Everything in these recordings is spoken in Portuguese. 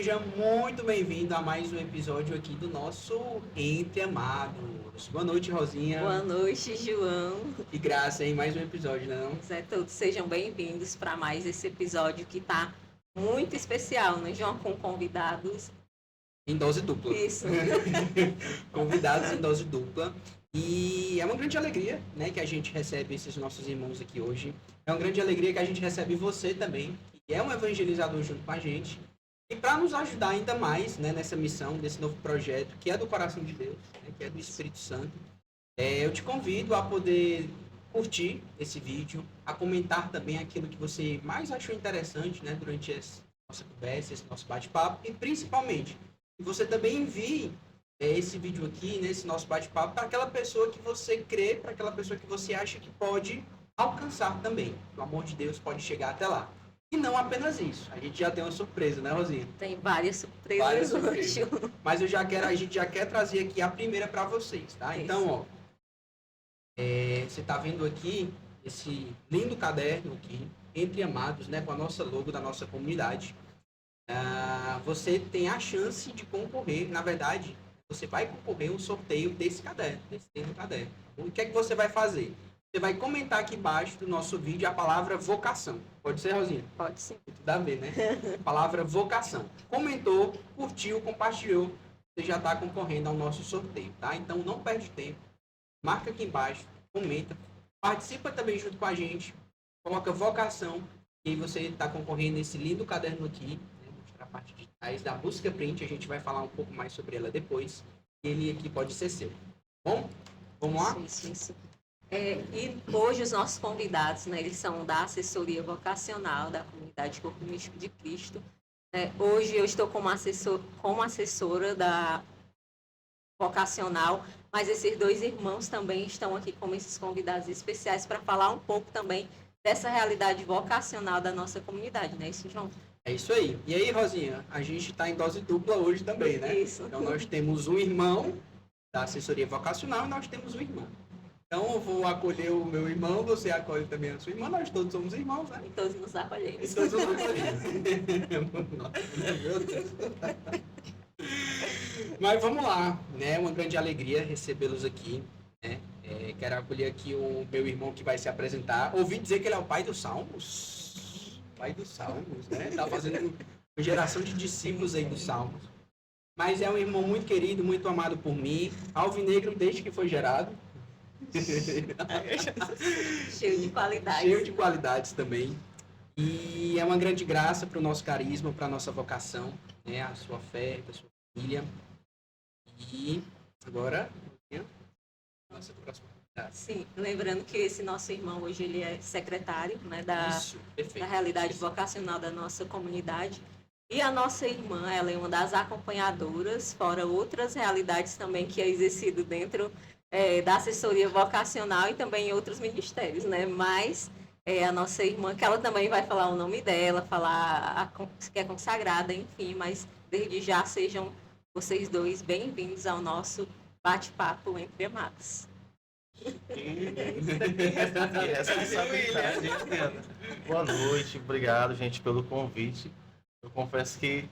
Seja muito bem-vindo a mais um episódio aqui do nosso Entre Amados. Boa noite, Rosinha. Boa noite, João. Que graça, hein? Mais um episódio, né? Todos sejam bem-vindos para mais esse episódio que está muito especial, né, João? Com convidados. Em dose dupla. Isso. Convidados em dose dupla. E é uma grande alegria, né, que a gente recebe esses nossos irmãos aqui hoje. É uma grande alegria que a gente recebe você também, que é um evangelizador junto com a gente. E para nos ajudar ainda mais, né, nessa missão, desse novo projeto, que é do coração de Deus, né, que é do Espírito Santo, eu te convido a poder curtir esse vídeo, a comentar também aquilo que você mais achou interessante, né, durante essa nossa conversa, esse nosso bate-papo, e principalmente, que você também envie esse vídeo aqui, nesse nosso bate-papo, para aquela pessoa que você crê, para aquela pessoa que você acha que pode alcançar também. O amor de Deus pode chegar até lá. E não apenas isso. A gente já tem uma surpresa, né, Rosinha? Tem várias surpresas hoje. Mas a gente já quer trazer aqui a primeira para vocês, tá? Isso. Então, ó, você tá vendo aqui esse lindo caderno aqui, Entre Amados, né, com a nossa logo da nossa comunidade. Você tem a chance de concorrer, na verdade, você vai concorrer a um sorteio desse caderno, desse lindo caderno. O que é que você vai fazer? Você vai comentar aqui embaixo do nosso vídeo a palavra vocação. Pode ser, Rosinha? Pode sim. Tudo a ver, né? Palavra vocação. Comentou, curtiu, compartilhou. Você já está concorrendo ao nosso sorteio, tá? Então não perde tempo. Marca aqui embaixo, comenta. Participa também junto com a gente. Coloca vocação. E você está concorrendo a esse lindo caderno aqui. Né? Mostrar a parte de trás da música print. A gente vai falar um pouco mais sobre ela depois. Ele aqui pode ser seu. Bom, vamos lá? Isso. E hoje os nossos convidados, né, eles são da assessoria vocacional da comunidade Corpo Místico de Cristo. Hoje eu estou como assessora da vocacional, mas esses dois irmãos também estão aqui como esses convidados especiais para falar um pouco também dessa realidade vocacional da nossa comunidade, né, isso, João? É isso aí. E aí, Rosinha, a gente está em dose dupla hoje também, né? Isso. Então nós temos um irmão da assessoria vocacional e nós temos um irmão. Então, eu vou acolher o meu irmão, você acolhe também a sua irmã, nós todos somos irmãos, né? E todos nos acolhemos. E todos nos acolhemos. Meu Deus. Mas vamos lá, né? É uma grande alegria recebê-los aqui, né? Quero acolher aqui o meu irmão que vai se apresentar. Ouvi dizer que ele é o pai dos Salmos. Pai dos Salmos, né? Tá fazendo uma geração de discípulos aí dos Salmos. Mas é um irmão muito querido, muito amado por mim. Alvinegro desde que foi gerado. Cheio de qualidades. Cheio de qualidades também. E é uma grande graça para o nosso carisma, para a nossa vocação, né? A sua fé, a sua família. E agora, nossa próxima. Sim, lembrando que esse nosso irmão hoje ele é secretário, né, da perfeito, realidade vocacional da nossa comunidade. E a nossa irmã, ela é uma das acompanhadoras, fora outras realidades também que é exercido dentro da assessoria vocacional e também em outros ministérios, né? Mas a nossa irmã, que ela também vai falar o nome dela, falar que é consagrada, enfim, mas desde já sejam vocês dois bem-vindos ao nosso bate-papo entre amados. Boa noite, obrigado, gente, pelo convite. Eu confesso que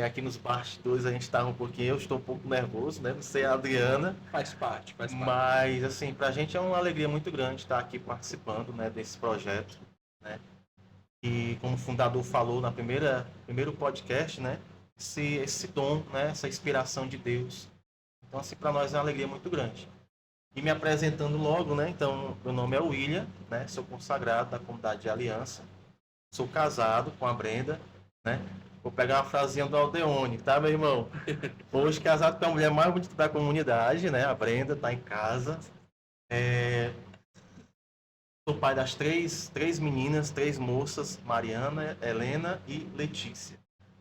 aqui nos bastidores a gente estava eu estou um pouco nervoso, né? Não sei a Adriana. Faz parte. Mas, assim, pra gente é uma alegria muito grande estar aqui participando, né, desse projeto, né? E como o fundador falou na primeiro podcast, né? Esse dom, né? Essa inspiração de Deus. Então, assim, para nós é uma alegria muito grande. E me apresentando logo, né? Então, meu nome é William, né? Sou consagrado da comunidade de Aliança. Sou casado com a Brenda, né? Vou pegar uma frasinha do Aldeone, tá, meu irmão? Hoje casado com a mulher mais bonita da comunidade, né? A Brenda tá em casa. Sou pai das três meninas, 3 moças, Mariana, Helena e Letícia,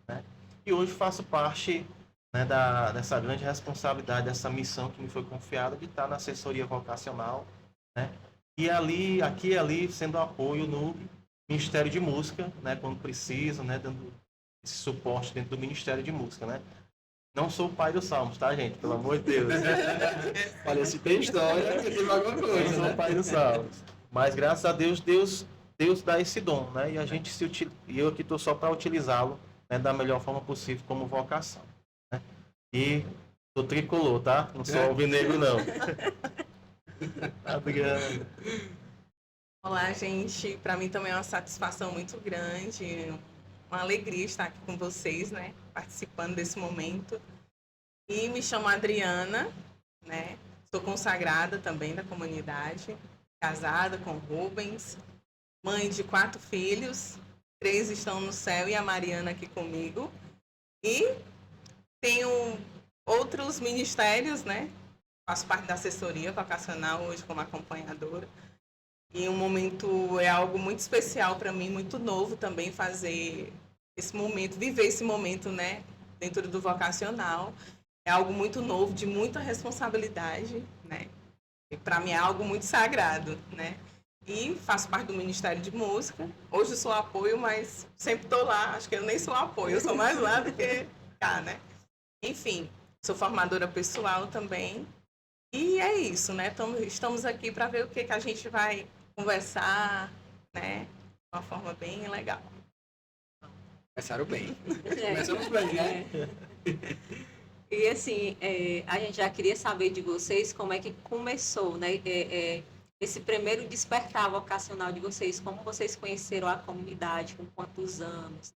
né? E hoje faço parte, né, dessa grande responsabilidade, dessa missão que me foi confiada de estar na assessoria vocacional, né? E aqui e ali, sendo apoio no Ministério de Música, né, quando precisa, né, dando esse suporte dentro do Ministério de Música, né? Não sou o pai dos Salmos, tá, gente? Pelo amor de Deus. Olha, se tem história, tem alguma coisa, não sou o pai dos Salmos. Mas, graças a Deus, Deus dá esse dom, né? E a gente e eu aqui estou só para utilizá-lo, né, da melhor forma possível como vocação, né? E sou tricolor, tá? Não sou alvinegro, não. Adriana. Olá, gente. Para mim também é uma satisfação muito grande, uma alegria estar aqui com vocês, né? Participando desse momento. E me chamo Adriana, né? Sou consagrada também da comunidade, casada com Rubens, mãe de 4 filhos, 3 estão no céu e a Mariana aqui comigo. E tenho outros ministérios, né? Faço parte da assessoria vocacional hoje como acompanhadora. E um momento é algo muito especial para mim, muito novo também fazer esse momento, viver esse momento, né, dentro do vocacional. É algo muito novo, de muita responsabilidade, né? E para mim é algo muito sagrado, né? E faço parte do Ministério de Música. Hoje eu sou apoio, mas sempre estou lá. Acho que eu nem sou apoio, eu sou mais lá do que cá, né? Enfim, sou formadora pessoal também. E é isso, né? Estamos aqui para ver o que a gente vai conversar, né? De uma forma bem legal. Começaram bem. Começamos bem, né? E assim, a gente já queria saber de vocês como é que começou, né? Esse primeiro despertar vocacional de vocês, como vocês conheceram a comunidade, com quantos anos,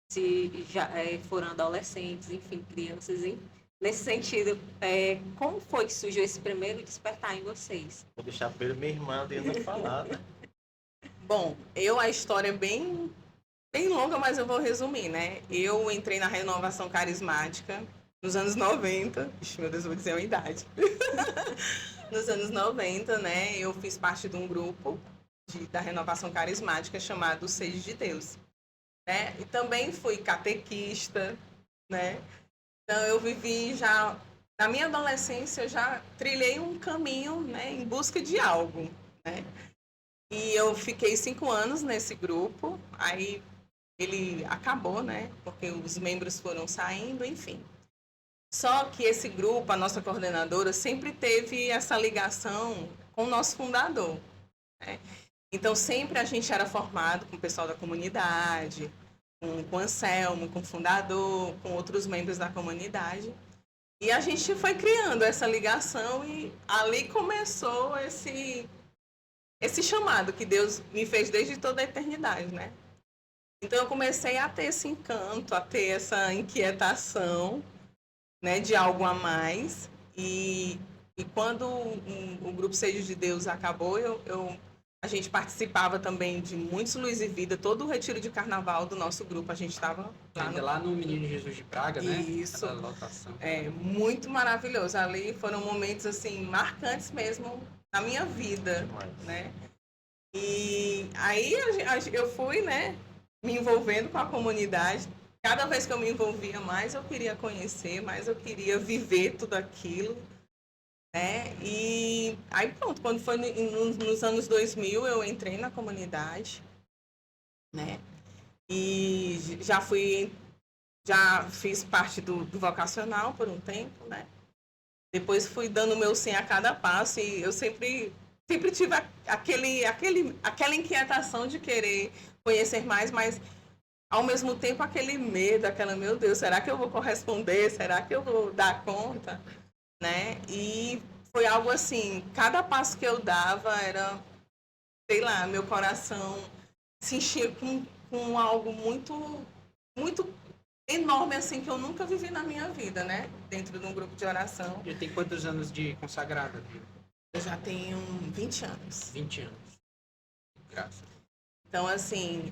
se já foram adolescentes, enfim, crianças, hein? Nesse sentido, como foi que surgiu esse primeiro despertar em vocês? Vou deixar primeiro minha irmã Adriana falar, né? Bom, a história é bem longa, mas eu vou resumir, né? Eu entrei na renovação carismática nos anos 90. Ixi, meu Deus, vou dizer uma idade. Nos anos 90, né? Eu fiz parte de um grupo da renovação carismática chamado Sede de Deus, né? E também fui catequista, né? Então, eu vivi já... Na minha adolescência, eu já trilhei um caminho, né? Em busca de algo, né? E eu fiquei 5 anos nesse grupo. Aí, ele acabou, né? Porque os membros foram saindo, enfim. Só que esse grupo, a nossa coordenadora, sempre teve essa ligação com o nosso fundador, né? Então, sempre a gente era formado com o pessoal da comunidade, com o Anselmo, com o fundador, com outros membros da comunidade. E a gente foi criando essa ligação e ali começou esse chamado que Deus me fez desde toda a eternidade, né? Então, eu comecei a ter esse encanto, a ter essa inquietação, né, de algo a mais. E quando o Grupo Sede de Deus acabou, a gente participava também de muitos Luz e Vida. Todo o retiro de carnaval do nosso grupo, a gente estava Lá no Menino Jesus de Praga, né? Isso. Aquela lotação. É muito maravilhoso. Ali foram momentos assim marcantes mesmo na minha vida, né? E aí eu fui, né, me envolvendo com a comunidade. Cada vez que eu me envolvia mais, eu queria conhecer, mais eu queria viver tudo aquilo, né? E aí pronto, quando foi nos anos 2000, eu entrei na comunidade, né? E já fiz parte do vocacional por um tempo, né? Depois fui dando o meu sim a cada passo e eu sempre tive aquela inquietação de querer conhecer mais, mas ao mesmo tempo aquele medo, meu Deus, será que eu vou corresponder? Será que eu vou dar conta? Né? E foi algo assim, cada passo que eu dava era, sei lá, meu coração se enchia com algo muito, muito enorme, assim, que eu nunca vivi na minha vida, né? Dentro de um grupo de oração. E tem quantos anos de consagrada, viu? Eu já tenho 20 anos. 20 anos. Graças. Então, assim,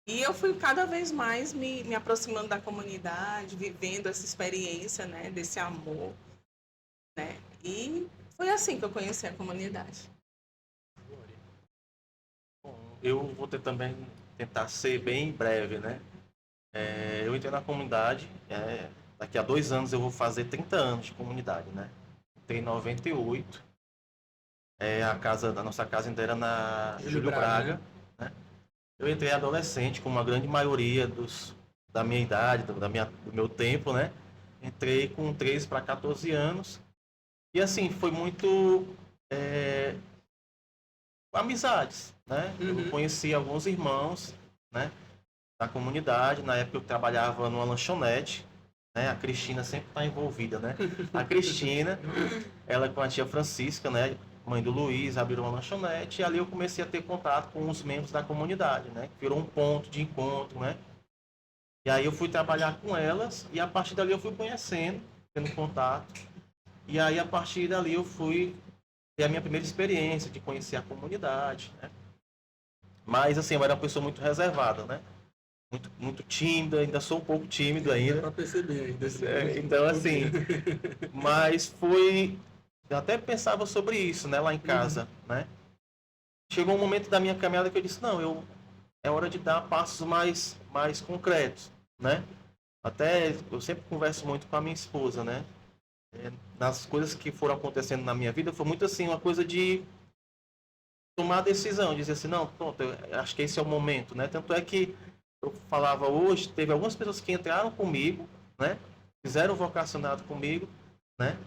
e eu fui cada vez mais me aproximando da comunidade, vivendo essa experiência, né, desse amor, né? E foi assim que eu conheci a comunidade. Bom, eu vou também tentar ser bem breve, né? Eu entrei na comunidade, daqui a 2 anos eu vou fazer 30 anos de comunidade, né? Entrei em 98, a nossa casa ainda era na Júlio Braga, né? Eu entrei adolescente, como a grande maioria da minha idade, do meu tempo, né? Entrei com 13 para 14 anos. E assim, foi muito amizades, né? Eu conheci alguns irmãos, né? na comunidade. Na época eu trabalhava numa lanchonete, né? A Cristina sempre está envolvida, né? A Cristina, ela com a tia Francisca, né? Mãe do Luiz, abriram uma lanchonete e ali eu comecei a ter contato com os membros da comunidade, né? Virou um ponto de encontro, né? E aí eu fui trabalhar com elas e a partir dali eu fui conhecendo, tendo contato. E aí a partir dali eu fui ter a minha primeira experiência de conhecer a comunidade, né? Mas assim, eu era uma pessoa muito reservada, né? Muito tímida, ainda sou um pouco tímido ainda. Pra perceber ainda. Assim. Então assim, mas foi... Eu até pensava sobre isso, né, lá em casa, né? Chegou um momento da minha caminhada que eu disse, não, é hora de dar passos mais concretos, né? Até eu sempre converso muito com a minha esposa, né? Nas coisas que foram acontecendo na minha vida, foi muito assim, uma coisa de tomar a decisão, dizer assim, não, pronto, eu acho que esse é o momento, né? Tanto é que eu falava hoje, teve algumas pessoas que entraram comigo, né? Fizeram vocacionado comigo, né?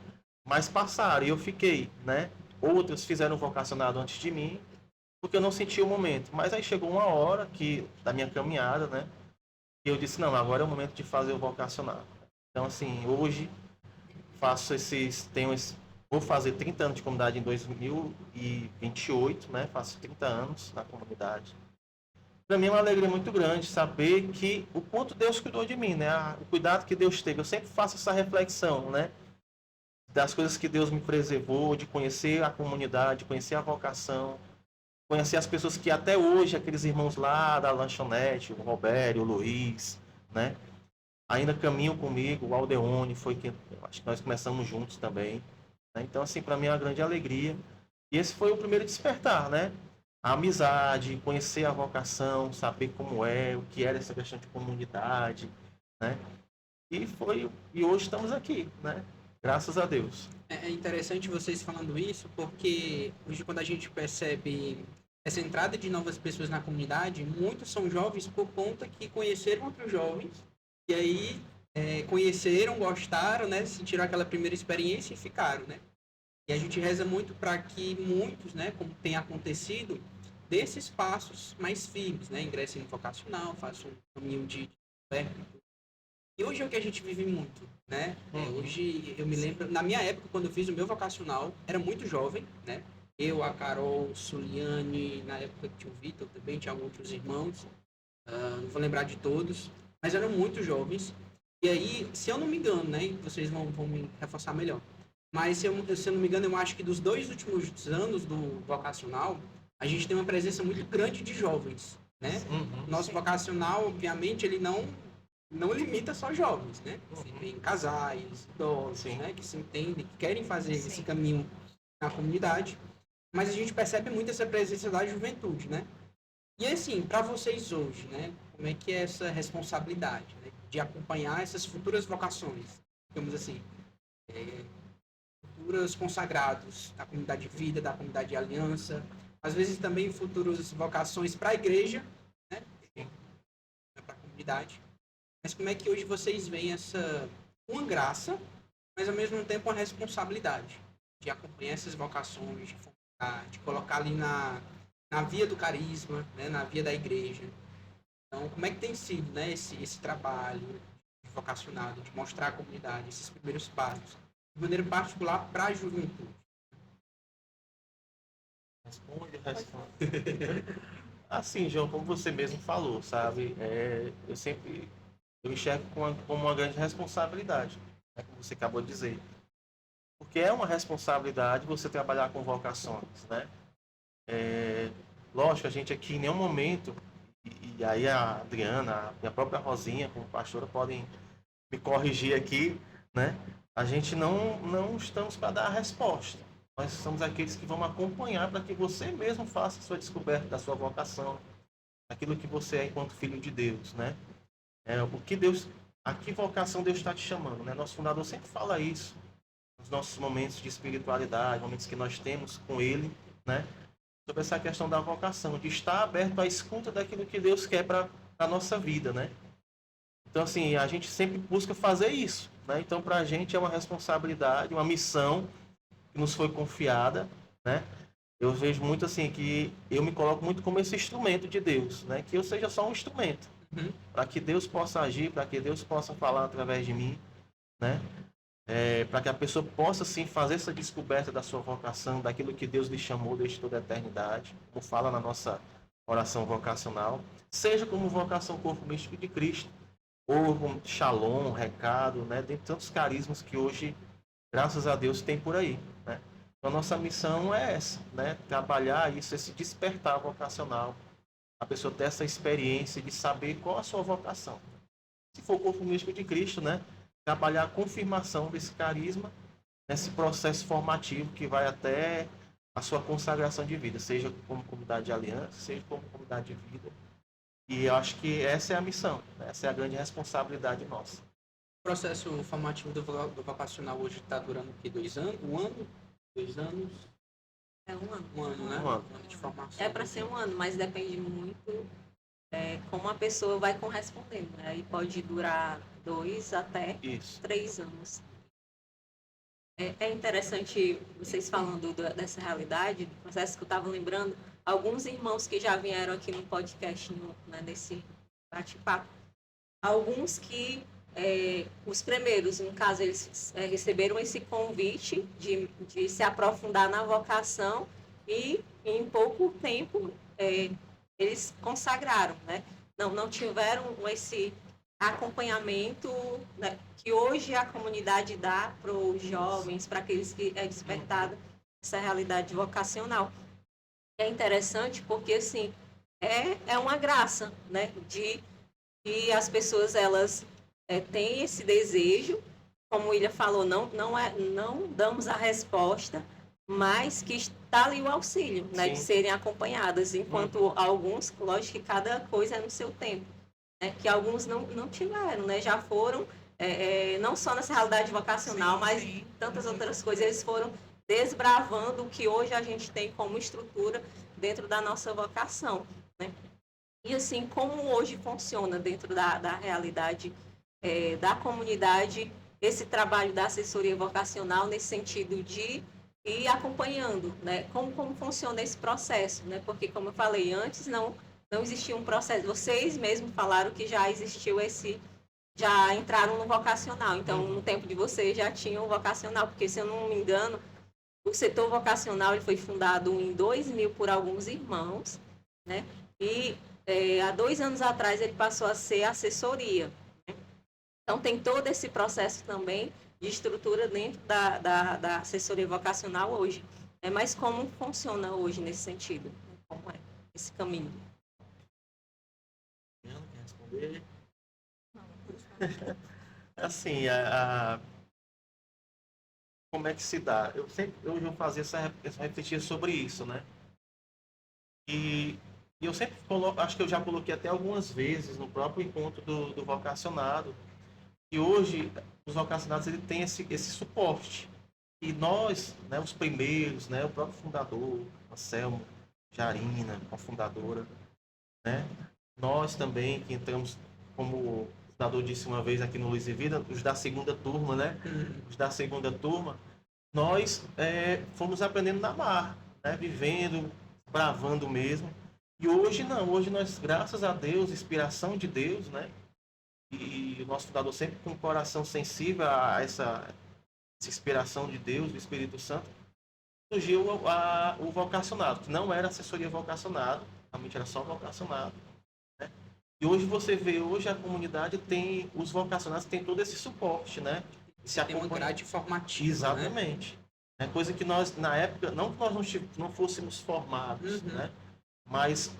Mas passaram e eu fiquei, né? Outros fizeram vocacionado antes de mim, porque eu não senti o momento. Mas aí chegou uma hora da minha caminhada, né? E eu disse, não, agora é o momento de fazer o vocacionado. Então, assim, hoje vou fazer 30 anos de comunidade em 2028, né? Faço 30 anos na comunidade. Para mim é uma alegria muito grande saber que o quanto Deus cuidou de mim, né? O cuidado que Deus teve. Eu sempre faço essa reflexão, né? Das coisas que Deus me preservou, de conhecer a comunidade, de conhecer a vocação, conhecer as pessoas que até hoje, aqueles irmãos lá da lanchonete, o Roberto, o Luiz, né? Ainda caminham comigo, o Aldeone foi quem, acho que nós começamos juntos também, né? Então, assim, para mim é uma grande alegria. E esse foi o primeiro despertar, né? A amizade, conhecer a vocação, saber como é, o que era essa questão de comunidade, né? E hoje estamos aqui, né? Graças a Deus. É interessante vocês falando isso, porque hoje quando a gente percebe essa entrada de novas pessoas na comunidade, muitos são jovens por conta que conheceram outros jovens, e aí conheceram, gostaram, né, sentiram aquela primeira experiência e ficaram, né? E a gente reza muito para que muitos, né, como tem acontecido, desses passos mais firmes, né, ingressem no vocacional, façam um caminho de e hoje é o que a gente vive muito, né? Hoje eu me lembro, na minha época, quando eu fiz o meu vocacional, era muito jovem, né? Eu, a Carol, Suliane, na época tinha o Vitor também, tinha outros irmãos, não vou lembrar de todos, mas eram muito jovens. E aí, se eu não me engano, né? Vocês vão me reforçar melhor. Mas se eu não me engano, eu acho que dos 2 últimos anos do vocacional, a gente tem uma presença muito grande de jovens, né? Nosso vocacional, obviamente, ele não limita só jovens, né? Tem casais, idosos, né? Que se entendem, que querem fazer esse caminho na comunidade. Mas a gente percebe muito essa presença da juventude, né? E assim, para vocês hoje, né? Como é que é essa responsabilidade, né? De acompanhar essas futuras vocações, digamos assim, futuros consagrados da comunidade de vida, da comunidade de aliança, às vezes também futuras vocações para a igreja, né? Para a comunidade. Mas como é que hoje vocês veem uma graça, mas ao mesmo tempo uma responsabilidade de acompanhar essas vocações, de focar, de colocar ali na via do carisma, né, na via da igreja. Então, como é que tem sido, né, esse trabalho de vocacionado, de mostrar à comunidade esses primeiros passos, de maneira particular para a juventude? Responde. Assim, João, como você mesmo falou, sabe? Eu enxergo como uma grande responsabilidade, né, como você acabou de dizer. Porque é uma responsabilidade você trabalhar com vocações, né? Lógico, a gente aqui em nenhum momento, e aí a Adriana, a própria Rosinha, como pastora, podem me corrigir aqui, né? A gente não estamos para dar a resposta. Nós somos aqueles que vão acompanhar para que você mesmo faça a sua descoberta da sua vocação, aquilo que você é enquanto filho de Deus, né? A que vocação Deus está te chamando, né? Nosso fundador sempre fala isso, nos nossos momentos de espiritualidade, momentos que nós temos com Ele, né? Sobre essa questão da vocação, de estar aberto à escuta daquilo que Deus quer para a nossa vida, né? Então, assim, a gente sempre busca fazer isso, né? Então, para a gente é uma responsabilidade, uma missão que nos foi confiada, né? Eu vejo muito assim que eu me coloco muito como esse instrumento de Deus, né? Que eu seja só um instrumento, Uhum. para que Deus possa agir, para que Deus possa falar através de mim, né? Para que a pessoa possa, sim, fazer essa descoberta da sua vocação, daquilo que Deus lhe chamou desde toda a eternidade, como fala na nossa oração vocacional, seja como vocação corpo místico de Cristo, ou como shalom, recado, né? Dentre tantos carismas que hoje, graças a Deus, tem por aí, né? Então, a nossa missão é essa, né? Trabalhar isso, esse despertar vocacional, a pessoa ter essa experiência de saber qual a sua vocação. Se for o corpo místico de Cristo, né? Trabalhar a confirmação desse carisma nesse processo formativo que vai até a sua consagração de vida, seja como comunidade de aliança, seja como comunidade de vida. E eu acho que essa é a missão, né? Essa é a grande responsabilidade nossa. O processo formativo do vocacional hoje está durando o quê? 2 anos? 1 ano? 2 anos? É um ano. 1 ano, né? Um ano. 1 ano de formação. É para ser um ano, mas depende muito como a pessoa vai correspondendo, né? Aí pode durar 2 até Isso. 3 anos. É interessante vocês falando dessa realidade, do processo que eu estava lembrando, alguns irmãos que já vieram aqui no podcast, né, nesse bate-papo, alguns que, os primeiros, no caso, eles receberam esse convite de se aprofundar na vocação e em pouco tempo eles consagraram, né? Não tiveram esse acompanhamento, né, que hoje a comunidade dá para os jovens, para aqueles que é despertado essa realidade vocacional. É interessante porque, assim, é uma graça, né, de as pessoas, elas têm esse desejo, como o William falou, não damos a resposta, mas que está ali o auxílio, né, de serem acompanhadas, enquanto alguns, lógico que cada coisa é no seu tempo. Que alguns não tiveram, né? Já foram, não só nessa realidade vocacional, mas tantas outras coisas, eles foram desbravando o que hoje a gente tem como estrutura dentro da nossa vocação, né? E assim, como hoje funciona dentro da realidade da comunidade, esse trabalho da assessoria vocacional nesse sentido de ir acompanhando, né? Como funciona esse processo, né? Porque, como eu falei antes, não existia um processo. Vocês mesmos falaram que já existiu já entraram no vocacional. Então, no tempo de vocês já tinham o vocacional, porque, se eu não me engano, o setor vocacional ele foi fundado em 2000 por alguns irmãos, né? E há 2 anos atrás ele passou a ser assessoria, né? Então, tem todo esse processo também de estrutura dentro da assessoria vocacional hoje. Mas como funciona hoje nesse sentido? Como é esse caminho? Quer responder? Assim, como é que se dá? Eu já fazia refletir sobre isso, né? E eu sempre acho que eu já coloquei até algumas vezes no próprio encontro do vocacionado, e hoje os vocacionados ele tem esse suporte. E nós, né, os primeiros, né, o próprio fundador, Anselmo, Jarina, a fundadora, né? Nós também, que entramos, como o fundador disse uma vez aqui no Luz e Vida, os da segunda turma, né? Os da segunda turma, nós fomos aprendendo na marra, né? Vivendo, bravando mesmo. E hoje não, hoje nós, graças a Deus, inspiração de Deus, né? E o nosso fundador sempre com o coração sensível a essa inspiração de Deus, do Espírito Santo, surgiu o vocacionado, que não era assessoria vocacionado, realmente era só vocacionado. E hoje você vê, hoje a comunidade tem, os vocacionados têm todo esse suporte, né? Tem uma grade formativa. Exatamente. Né? Coisa que nós, na época, não que nós não fôssemos formados, né? Mas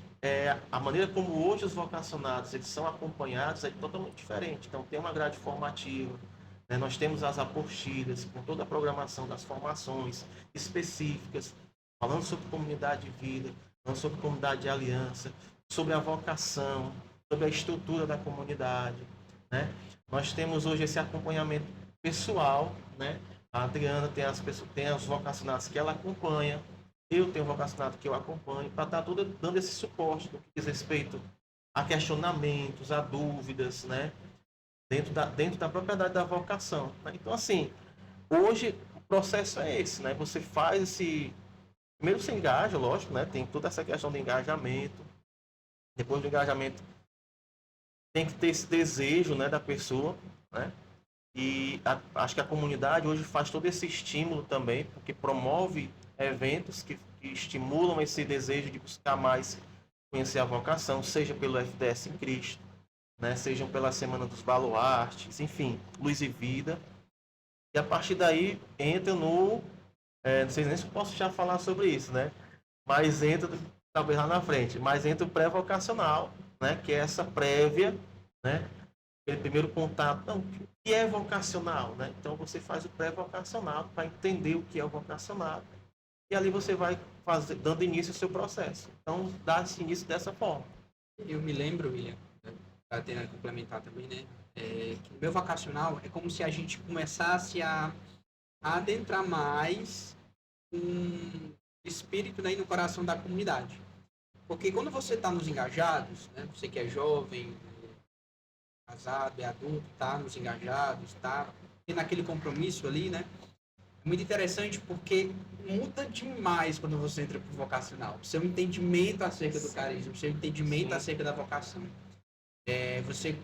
a maneira como hoje os vocacionados eles são acompanhados é totalmente diferente. Então tem uma grade formativa, né? Nós temos as apostilhas com toda a programação das formações específicas, falando sobre comunidade de vida, falando sobre comunidade de aliança, sobre a vocação, sobre a estrutura da comunidade, né? Nós temos hoje esse acompanhamento pessoal, né? A Adriana tem os vocacionados que ela acompanha, eu tenho um vocacionado que eu acompanho, para estar toda dando esse suporte no que diz respeito a questionamentos, a dúvidas, né? Dentro da propriedade da vocação, né? Então, assim, hoje o processo é esse, né? Você faz esse... Primeiro você engaja, lógico, né? Tem toda essa questão de engajamento. Depois do engajamento, tem que ter esse desejo, né, da pessoa, né? E acho que a comunidade hoje faz todo esse estímulo também, porque promove eventos que estimulam esse desejo de buscar mais conhecer a vocação, seja pelo FDS em Cristo, né, sejam pela Semana dos Baluartes, enfim, Luz e Vida. E a partir daí entra no... não sei nem se eu posso já falar sobre isso, né? Mas entra, talvez lá na frente, mas entra o pré-vocacional, né? Que é essa prévia, né? Aquele primeiro contato. Não, o que é vocacional, né? Então você faz o pré-vocacional para entender o que é o vocacional. E ali você vai dando início ao seu processo. Então, dá-se início dessa forma. Eu me lembro, William, para ter complementar também, né? Que o meu vocacional é como se a gente começasse a adentrar mais um espírito, né, e no coração da comunidade. Porque quando você está nos engajados, né, você que é jovem, casado, é adulto, está nos engajados, está tendo aquele compromisso ali, né? É muito interessante porque muda demais quando você entra pro vocacional. O seu entendimento acerca do carisma, o seu entendimento acerca da vocação. Você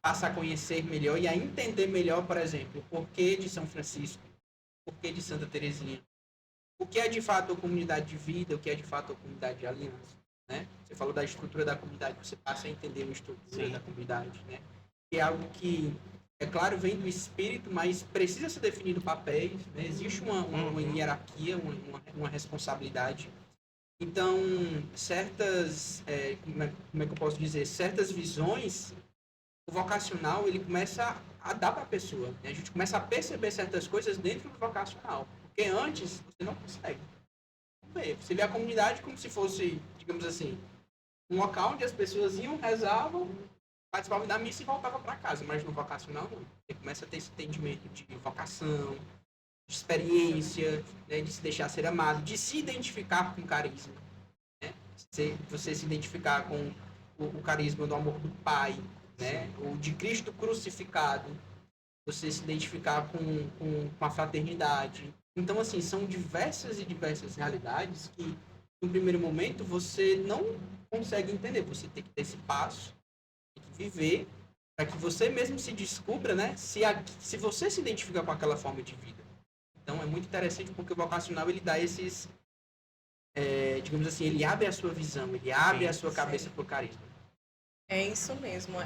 passa a conhecer melhor e a entender melhor, por exemplo, o porquê de São Francisco, o porquê de Santa Teresinha, o que é de fato a comunidade de vida, o que é de fato a comunidade de aliança, né? Você falou da estrutura da comunidade, você passa a entender a estrutura da comunidade, né? Que é algo que, é claro, vem do espírito, mas precisa ser definido papéis, né? Existe uma hierarquia, uma responsabilidade. Então, certas, como é que eu posso dizer, certas visões, o vocacional, ele começa a dar para a pessoa, né? A gente começa a perceber certas coisas dentro do vocacional. Porque antes, você não consegue ver. Você vê a comunidade como se fosse, digamos assim, um local onde as pessoas iam, rezavam, participavam da missa e voltavam para casa. Mas no vocacional, não. Você começa a ter esse entendimento de vocação, de experiência, né, de se deixar ser amado, de se identificar com o carisma. Né? Você se identificar com o carisma do amor do Pai, né? O de Cristo crucificado. Você se identificar com a fraternidade. Então, assim, são diversas e diversas realidades que, no primeiro momento, você não consegue entender. Você tem que ter esse passo, tem que viver, para que você mesmo se descubra, né? Se você se identifica com aquela forma de vida. Então, é muito interessante porque o vocacional, ele dá esses... digamos assim, ele abre a sua visão, ele abre a sua cabeça para o carisma. É isso mesmo.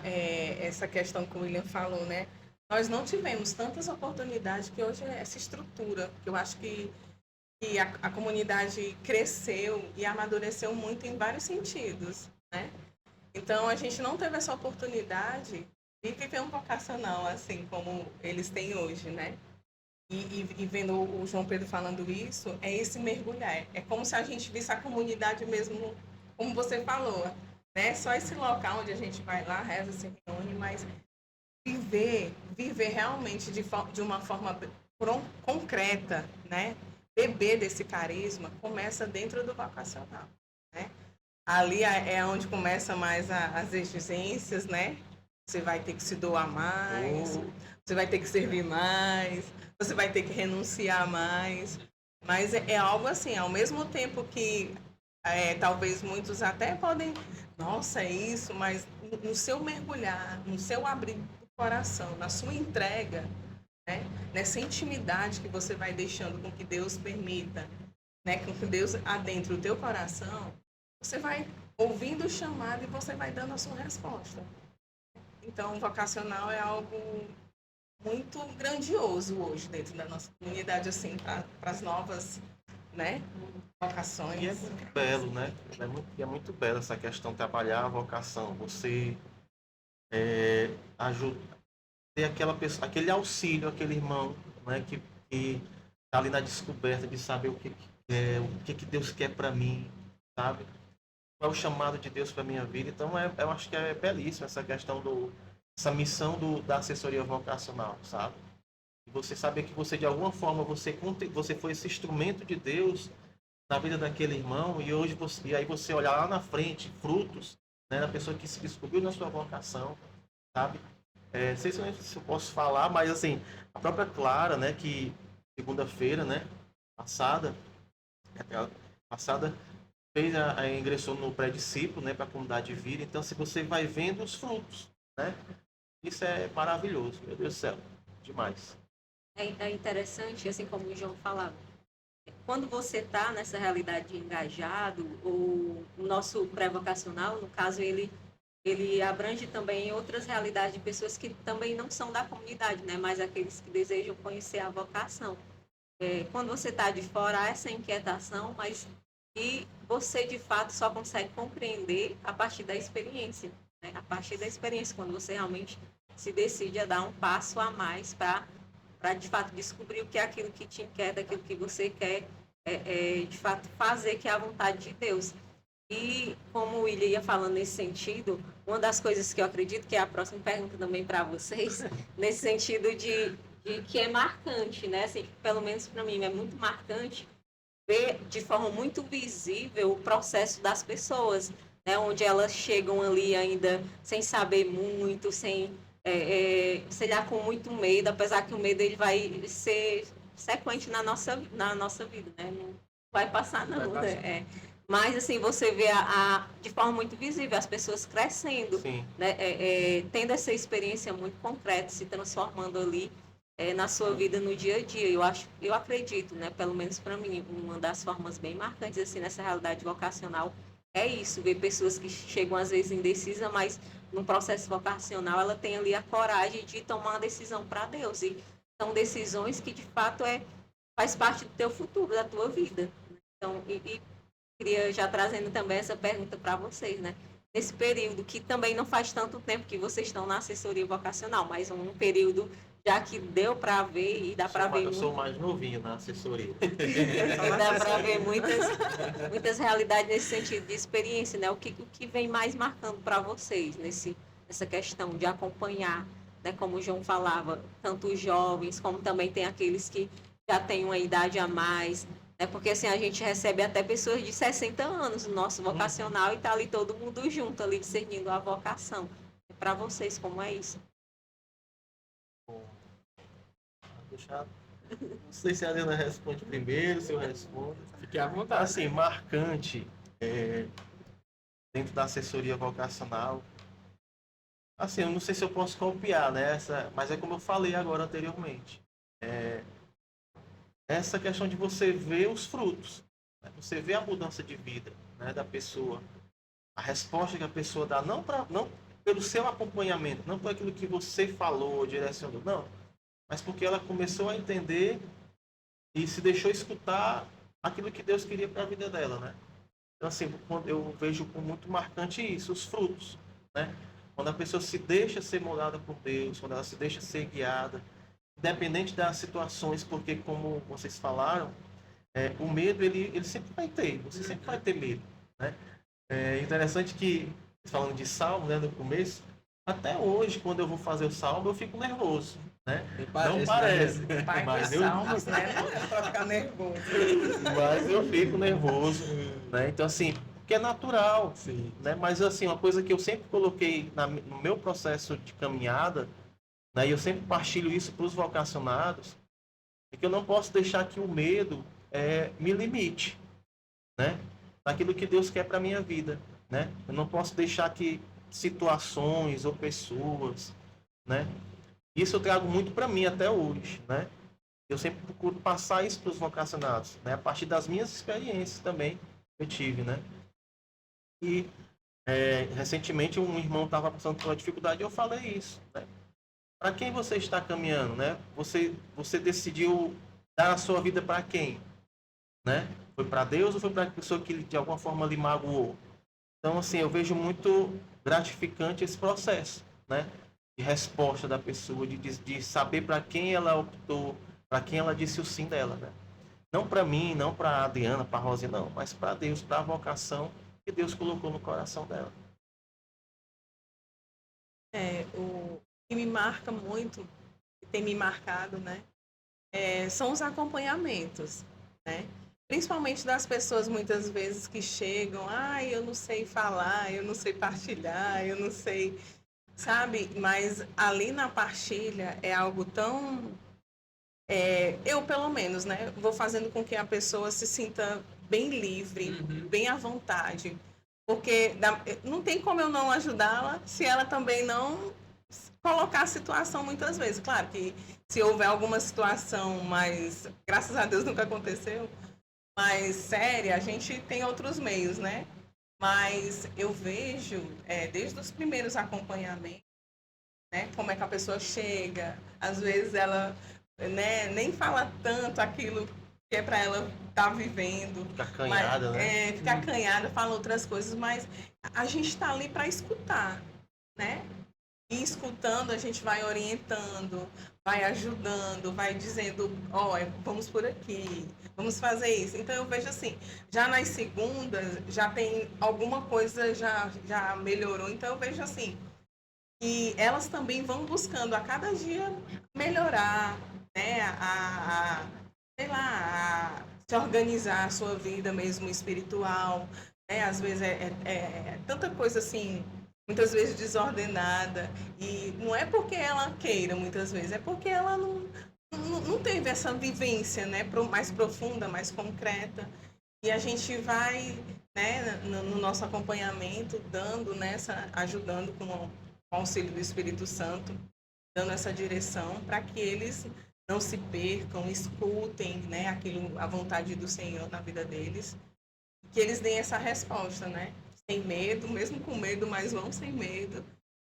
Essa questão que o William falou, né? Nós não tivemos tantas oportunidades que hoje é essa estrutura, que eu acho que a comunidade cresceu e amadureceu muito em vários sentidos, né? Então, a gente não teve essa oportunidade de viver um vocacional assim como eles têm hoje, né? E vendo o João Pedro falando isso, é esse mergulhar. É como se a gente visse a comunidade mesmo, como você falou, né? Só esse local onde a gente vai lá, reza, se reúne, mas viver realmente de uma forma concreta, né? Beber desse carisma começa dentro do vocacional, né? Ali é onde começa mais as exigências, né? Você vai ter que se doar mais, você vai ter que servir mais, você vai ter que renunciar mais. Mas é algo assim, ao mesmo tempo que talvez muitos até podem, nossa, é isso, mas no seu mergulhar, no seu abrir do coração, na sua entrega, né? Nessa intimidade que você vai deixando com que Deus permita, né? Com que Deus adentre o teu coração, você vai ouvindo o chamado e você vai dando a sua resposta. Então, o vocacional é algo muito grandioso hoje dentro da nossa comunidade, assim, para as novas, né, vocações. E é muito belo, né? É muito belo essa questão de trabalhar a vocação. Você ter aquela pessoa, aquele auxílio, aquele irmão, né, que tá ali na descoberta de saber o que Deus quer para mim, sabe? Qual é o chamado de Deus para minha vida. Então, eu acho que é belíssimo essa questão essa missão da assessoria vocacional, sabe? E você saber que você, de alguma forma, você foi esse instrumento de Deus na vida daquele irmão e aí você olhar lá na frente, frutos, né, da pessoa que se descobriu na sua vocação, sabe? Não sei se eu posso falar, mas assim, a própria Clara, né, que segunda-feira, né, passada, ingressou no pré-discípulo, né, para a comunidade de vida. Então, se você vai vendo os frutos, né? Isso é maravilhoso, meu Deus do céu, demais. É interessante, assim como o João falava, quando você está nessa realidade de engajado, o nosso pré-vocacional, no caso, ele abrange também outras realidades de pessoas que também não são da comunidade, né? Mas aqueles que desejam conhecer a vocação. Quando você está de fora, há essa inquietação, mas e você de fato só consegue compreender a partir da experiência, né? A partir da experiência, quando você realmente se decide a dar um passo a mais para de fato descobrir o que é aquilo que te inquieta, aquilo que você quer de fato fazer, que é a vontade de Deus. E como o William ia falando nesse sentido, uma das coisas que eu acredito, que é a próxima pergunta também para vocês, nesse sentido de que é marcante, né? Assim, pelo menos para mim é muito marcante ver de forma muito visível o processo das pessoas, né? Onde elas chegam ali ainda sem saber muito, sei lá, com muito medo, apesar que o medo ele vai ser sequente na nossa vida, né? Não vai passar não, Vai passar. né? Mas, assim, você vê de forma muito visível as pessoas crescendo, Sim. né? Tendo essa experiência muito concreta, se transformando ali na sua vida no dia a dia. Eu acredito, né? Pelo menos para mim, uma das formas bem marcantes, assim, nessa realidade vocacional é isso, ver pessoas que chegam às vezes indecisas, mas no processo vocacional ela tem ali a coragem de tomar uma decisão para Deus. E são decisões que, de fato, faz parte do teu futuro, da tua vida. Então, queria já trazendo também essa pergunta para vocês, né? Nesse período que também não faz tanto tempo que vocês estão na assessoria vocacional, mas um período já que deu para ver e dá para ver Eu sou mais novinho na assessoria. dá para ver muitas realidades nesse sentido de experiência, né? O que vem mais marcando para vocês nessa questão de acompanhar, né? Como o João falava, tanto os jovens como também tem aqueles que já têm uma idade a mais, né? Porque assim a gente recebe até pessoas de 60 anos no nosso vocacional e tá ali todo mundo junto ali discernindo a vocação. Para vocês como é isso? Deixar... Não sei se a Adriana responde primeiro, se eu respondo. Fique à vontade. Assim, marcante dentro da assessoria vocacional. Assim, eu não sei se eu posso copiar, né? Mas é como eu falei agora anteriormente. Essa questão de você ver os frutos, né? Você vê a mudança de vida, né, da pessoa. A resposta que a pessoa dá, não pelo seu acompanhamento, não por aquilo que você falou, direcionou, não. Mas porque ela começou a entender e se deixou escutar aquilo que Deus queria para a vida dela, né? Então, assim, quando eu vejo como muito marcante isso, os frutos, né? Quando a pessoa se deixa ser moldada por Deus, quando ela se deixa ser guiada, independente das situações, porque, como vocês falaram, o medo, ele sempre vai ter, você sempre vai ter medo, né? É interessante que, falando de salmo, né, no começo, até hoje, quando eu vou fazer o salmo, eu fico nervoso, né? Não parece, Pai mas de salmos, né? Não é pra ficar nervoso. mas eu fico nervoso, né? Então, assim, que é natural, Sim. né? Mas, assim, uma coisa que eu sempre coloquei no meu processo de caminhada, né? E eu sempre partilho isso para os vocacionados, é que eu não posso deixar que o medo me limite, né? Naquilo que Deus quer para minha vida, né? Eu não posso deixar que situações ou pessoas, né? Isso eu trago muito para mim até hoje, né? Eu sempre procuro passar isso para os vocacionados, né? A partir das minhas experiências também que eu tive, né? E recentemente um irmão estava passando por uma dificuldade e eu falei isso, né? Para quem você está caminhando, né? Você decidiu dar a sua vida para quem, né? Foi para Deus ou foi para a pessoa que de alguma forma lhe magoou? Então, assim, eu vejo muito gratificante esse processo, né? De resposta da pessoa, de saber para quem ela optou, para quem ela disse o sim dela, né? Não para mim, não para a Adriana, para a Rosinha, não, mas para Deus, para a vocação que Deus colocou no coração dela. O que me marca muito, que tem me marcado, né? São os acompanhamentos, né? Principalmente das pessoas muitas vezes que chegam, eu não sei falar, eu não sei partilhar, eu não sei, sabe? Mas ali na partilha é algo tão... eu, pelo menos, né? Vou fazendo com que a pessoa se sinta bem livre, bem à vontade. Porque não tem como eu não ajudá-la se ela também não colocar a situação muitas vezes. Claro que se houver alguma situação, mas graças a Deus nunca aconteceu, mais séria, a gente tem outros meios, né? Mas eu vejo, desde os primeiros acompanhamentos, né, como é que a pessoa chega, às vezes ela, né, nem fala tanto aquilo que é para ela estar vivendo. Fica acanhada, né? Fica acanhada, fala outras coisas, mas a gente está ali para escutar, né? E escutando, a gente vai orientando, vai ajudando, vai dizendo, vamos por aqui, vamos fazer isso. Então eu vejo assim, já nas segundas, já tem alguma coisa, já melhorou. Então eu vejo assim, que elas também vão buscando a cada dia melhorar, né? Sei lá, a se organizar a sua vida mesmo espiritual, né? Às vezes é tanta coisa assim, muitas vezes desordenada, e não é porque ela queira, muitas vezes, é porque ela não teve essa vivência, né, mais profunda, mais concreta, e a gente vai, né, no nosso acompanhamento, dando ajudando com o auxílio do Espírito Santo, dando essa direção para que eles não se percam, escutem, né, a vontade do Senhor na vida deles, que eles deem essa resposta, né? Sem medo, mesmo com medo, mas vão sem medo.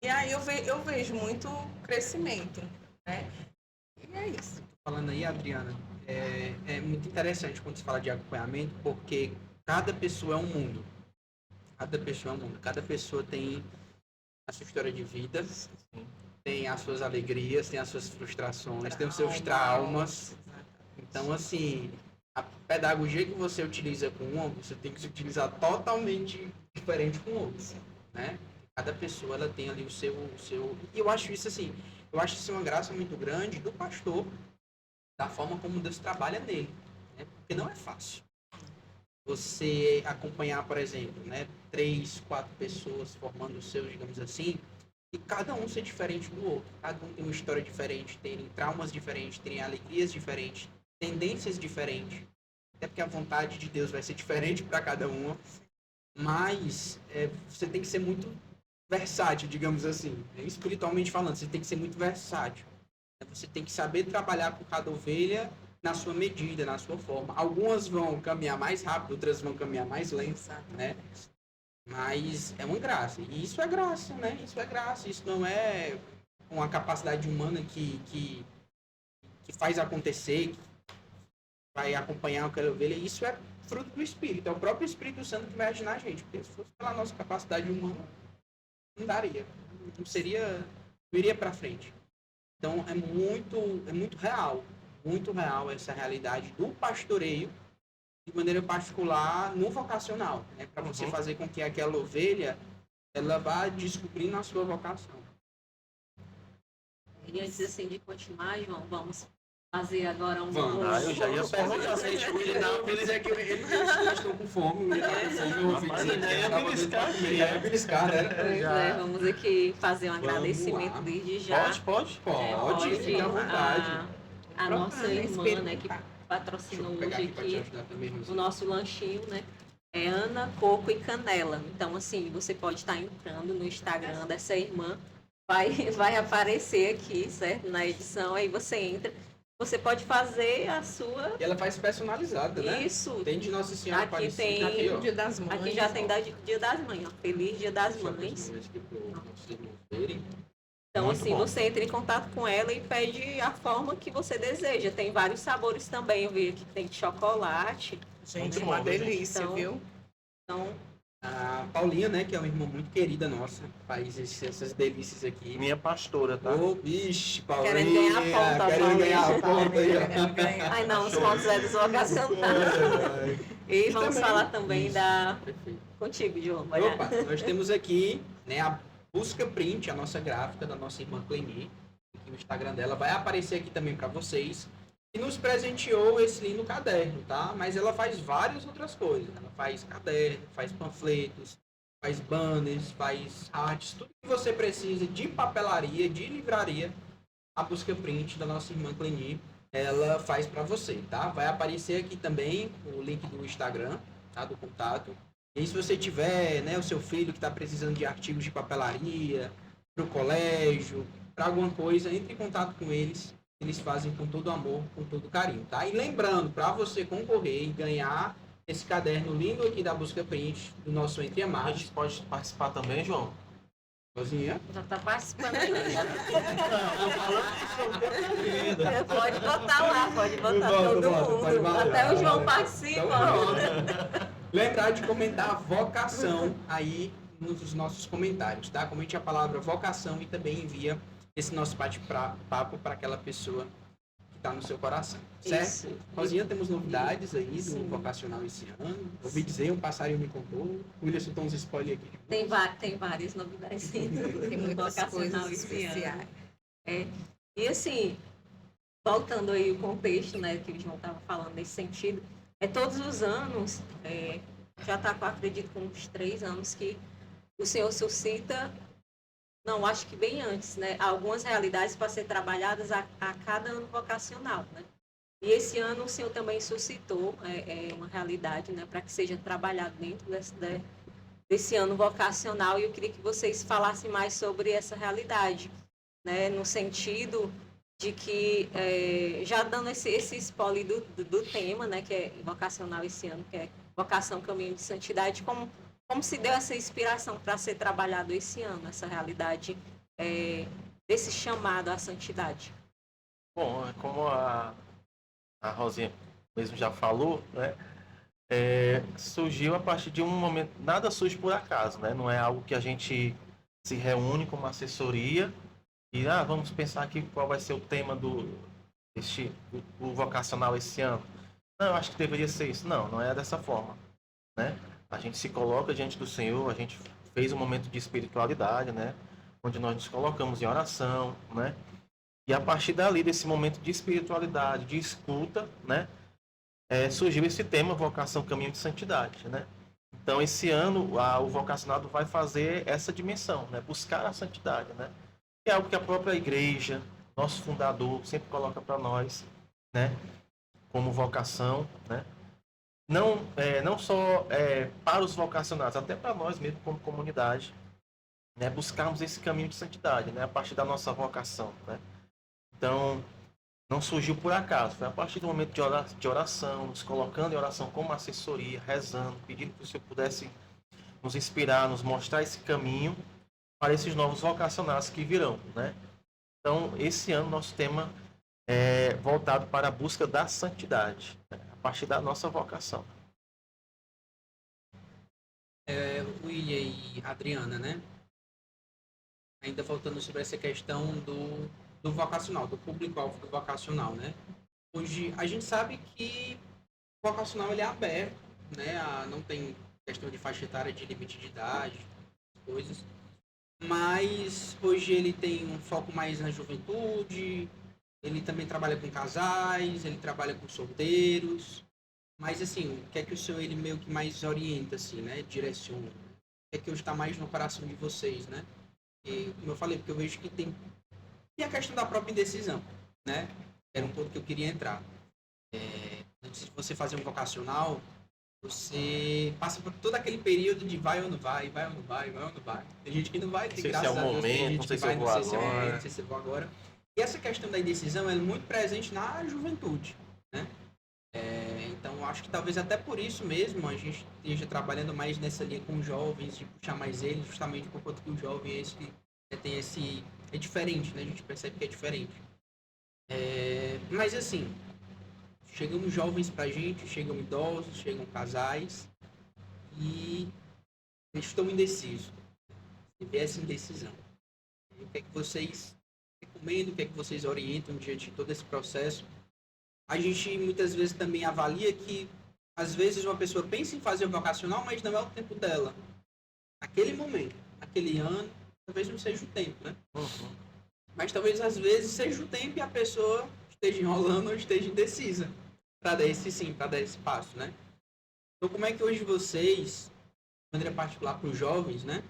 E aí eu vejo muito crescimento, né? E é isso. Falando aí, Adriana, é muito interessante quando se fala de acompanhamento, porque cada pessoa é um mundo. Cada pessoa é um mundo. Cada pessoa tem a sua história de vida, tem as suas alegrias, tem as suas frustrações, tem os seus traumas. Então, assim, a pedagogia que você utiliza com um, você tem que se utilizar totalmente diferente com o outro, né? Cada pessoa, ela tem ali o seu... E eu acho isso assim, uma graça muito grande do pastor, da forma como Deus trabalha nele, né? Porque não é fácil você acompanhar, por exemplo, né, 3, 4 pessoas formando os seus, digamos assim, e cada um ser diferente do outro. Cada um tem uma história diferente, tem traumas diferentes, tem alegrias diferentes, tendências diferentes. Até porque a vontade de Deus vai ser diferente para cada uma. Mas você tem que ser muito versátil, digamos assim. Espiritualmente falando, você tem que ser muito versátil. Você tem que saber trabalhar com cada ovelha na sua medida, na sua forma. Algumas vão caminhar mais rápido, outras vão caminhar mais lento, né? Mas é uma graça. E isso é graça, né? Isso é graça. Isso não é uma capacidade humana que faz acontecer, que vai acompanhar aquela ovelha. Isso é fruto do Espírito. É o próprio Espírito Santo que vai agir na gente. Porque se fosse pela nossa capacidade humana, não daria. Não seria... Não iria para frente. Então, é muito real essa realidade do pastoreio, de maneira particular, no vocacional, né? Para você fazer com que aquela ovelha, ela vá descobrindo a sua vocação. E antes assim de continuar, João, vamos fazer agora Vamos. Eu já ia perguntar se a gente podia dar um Eles estão com fome. É beliscar, né? Vamos aqui fazer um Vamos agradecimento lá. desde já. Pode. Pode, fica à vontade. A nossa irmã, né, que patrocinou Deixa eu pegar hoje pra te aqui ajudar também, o nosso lanchinho, né? É Ana, Coco e Canela. Então, assim, você pode estar entrando no Instagram dessa irmã, vai aparecer aqui, certo? Na edição, aí você entra. Você pode fazer a sua... E ela faz personalizada, né? Isso. Tem de Nossa Senhora Aqui Aparecida. tem- Aqui, ó. Dia das Mães. Aqui já tem Dia das Mães, ó. Feliz Dia das Deixa eu Mães. ver aqui pro nossos irmãos verem. Então, Muito assim, bom. você entra em contato com ela e pede a forma que você deseja. Tem vários sabores também. Eu vi aqui que tem de chocolate. Gente, Muito uma bom, gente. delícia, Então, viu? Então, A Paulinha, né, que é uma irmã muito querida nossa, faz essas delícias aqui. Minha pastora, tá? Ô, bicho, Paulinha. Querendo ganhar a ponta, Querendo Paulinha. ganhar a ponta aí, ó. Querendo ganhar. ai não, os pontos é dos vocacionais. E vamos Também. falar também Isso. da... Perfeito. Contigo, João. vai lá. Opa, nós temos aqui, né, a Busca Print, a nossa gráfica da nossa irmã Cleni. Aqui o Instagram dela vai aparecer aqui também para vocês. E nos presenteou esse lindo caderno, tá? Mas ela faz várias outras coisas. Ela faz caderno, faz panfletos, faz banners, faz artes, tudo que você precisa de papelaria, de livraria, a Busca Print da nossa irmã Cleni, ela faz para você, tá? Vai aparecer aqui também o link do Instagram, tá? Do contato. E aí, se você tiver, né, o seu filho que está precisando de artigos de papelaria, para o colégio, para alguma coisa, entre em contato com eles. Eles fazem com todo amor, com todo carinho, tá? E lembrando, para você concorrer e ganhar esse caderno lindo aqui da Busca Print, do nosso Entre A Amados, gente pode participar também, João? sozinha. Já está participando aí. Não, Pode botar lá, pode botar todo mundo. pode botar. Até o João participa. Então, lembrar de comentar vocação aí nos nossos comentários, tá? Comente a palavra vocação e também envia esse nosso bate-papo para aquela pessoa que está no seu coração, certo? Isso. Rosinha, temos novidades aí do Sim. vocacional esse ano. Ouvi dizer, um passarinho me contou. O William soltou uns spoilers aqui. Tem várias novidades sim, Tem no muitas vocacional coisas esse ano. especiais. E assim, voltando aí o contexto, né, que o João estava falando nesse sentido, todos os anos, já está, acredito, com uns 3 anos que o Senhor suscita, não, acho que bem antes, né, algumas realidades para ser trabalhadas a cada ano vocacional, né? E esse ano o Senhor também suscitou uma realidade, né, para que seja trabalhado dentro desse ano vocacional, e eu queria que vocês falassem mais sobre essa realidade, né, no sentido de que, já dando esse spoiler do tema, né, que é vocacional esse ano, que é vocação, caminho de santidade, como se deu essa inspiração para ser trabalhado esse ano, essa realidade desse chamado à santidade? Bom, como a Rosinha mesmo já falou, né? Surgiu a partir de um momento, nada surge por acaso, né? Não é algo que a gente se reúne como assessoria e vamos pensar aqui qual vai ser o tema do vocacional esse ano. Não, eu acho que deveria ser isso. Não, não é dessa forma, né? A gente se coloca diante do Senhor, a gente fez um momento de espiritualidade, né? Onde nós nos colocamos em oração, né? E a partir dali, desse momento de espiritualidade, de escuta, né? Surgiu esse tema, vocação, caminho de santidade, né? Então, esse ano, o vocacionado vai fazer essa dimensão, né? Buscar a santidade, né? Que é algo que a própria igreja, nosso fundador, sempre coloca para nós, né? Como vocação, né? Não só para os vocacionados, até para nós mesmo como comunidade, né? Buscarmos esse caminho de santidade, né? A partir da nossa vocação, né? Então, não surgiu por acaso, foi a partir do momento de oração, nos colocando em oração como assessoria, rezando, pedindo que o Senhor pudesse nos inspirar, nos mostrar esse caminho para esses novos vocacionados que virão, né? Então, esse ano, nosso tema é voltado para a busca da santidade, né? A partir da nossa vocação. William e Adriana, né? Ainda voltando sobre essa questão do vocacional, do público-alvo do vocacional, né? Hoje, a gente sabe que o vocacional ele é aberto, né? Não tem questão de faixa etária, de limite de idade, coisas. Mas hoje ele tem um foco mais na juventude, ele também trabalha com casais, ele trabalha com solteiros. Mas, assim, o que é que o senhor, ele meio que mais orienta, assim, né? Direciona. O que é que hoje está mais no coração de vocês, né? E, como eu falei, porque eu vejo que tem... E a questão da própria indecisão, né? Era um ponto que eu queria entrar. Antes de você fazer um vocacional, você passa por todo aquele período de vai ou não vai, vai ou não vai, vai ou não vai. Tem gente que não vai, tem graças a Deus, tem gente não sei que se vai, eu não vou sei se é o momento, agora. não sei se eu vou agora. E essa questão da indecisão é muito presente na juventude, né? Então, eu acho que talvez até por isso mesmo a gente esteja trabalhando mais nessa linha com os jovens, de puxar mais eles, justamente por conta que o jovem é esse que tem esse... É diferente, né? A gente percebe que é diferente. Mas, assim, chegam jovens pra gente, chegam idosos, chegam casais e eles estão indecisos. Se vê essa indecisão. E o que é que vocês recomendam, o que é que vocês orientam diante de todo esse processo? A gente muitas vezes também avalia que, às vezes, uma pessoa pensa em fazer o vocacional, mas não é o tempo dela. Naquele momento, naquele ano, talvez não seja o tempo, né? Uhum. Mas talvez, às vezes, seja o tempo e a pessoa esteja enrolando ou esteja indecisa para dar esse sim, para dar esse passo, né? Então, como é que hoje vocês, de maneira particular para os jovens, né?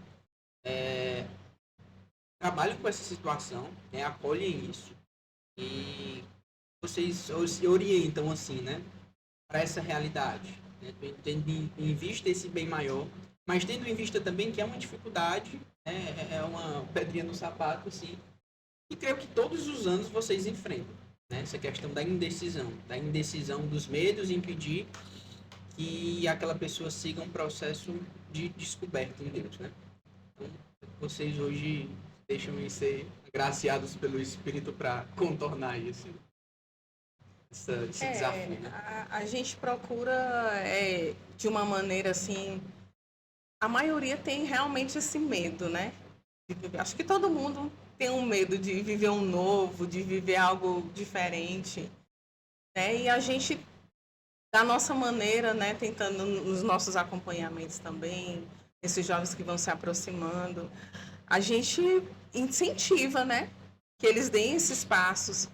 Trabalham com essa situação, né? Acolhem isso e vocês se orientam assim, né? Para essa realidade, né? Tendo em vista esse bem maior mas tendo em vista também que é uma dificuldade, né, é uma pedrinha no sapato, assim, e creio que todos os anos vocês enfrentam, né, essa questão da indecisão dos medos e impedir que aquela pessoa siga um processo de descoberta em Deus, né? Então, vocês hoje deixam-me ser agraciados pelo Espírito para contornar esse desafio, né? A gente procura, de uma maneira assim, a maioria tem realmente esse medo, né? Acho que todo mundo tem um medo de viver um novo, de viver algo diferente, né? E a gente, da nossa maneira, né, tentando nos nossos acompanhamentos também, esses jovens que vão se aproximando, a gente incentiva, né, que eles deem esses passos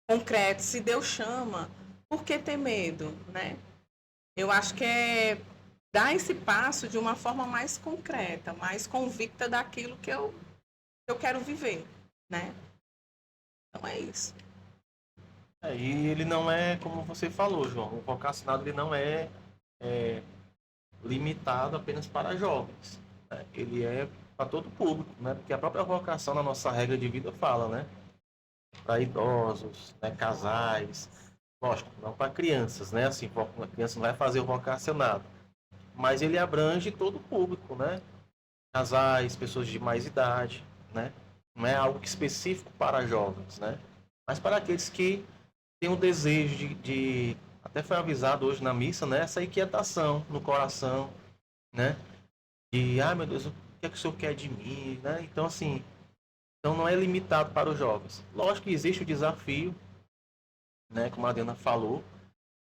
concretos. Se Deus chama, por que ter medo, né? Eu acho que é dar esse passo de uma forma mais concreta, mais convicta daquilo que eu quero viver, né? Então é isso. E ele não é, como você falou, João, o vocacionado ele não é limitado apenas para jovens, né? Ele é para todo público, né? Porque a própria vocação na nossa regra de vida fala, né? Para idosos, né? Casais, lógico, não para crianças, né? Assim, a criança não vai fazer o vocacionado, mas ele abrange todo o público, né? Casais, pessoas de mais idade, né? Não é algo específico para jovens, né? Mas para aqueles que têm o desejo de até foi avisado hoje na missa, né? Essa inquietação no coração, né? De, meu Deus, o que é que o Senhor quer de mim, né? Então, assim, então não é limitado para os jovens. Lógico que existe o desafio, né? Como a Adriana falou,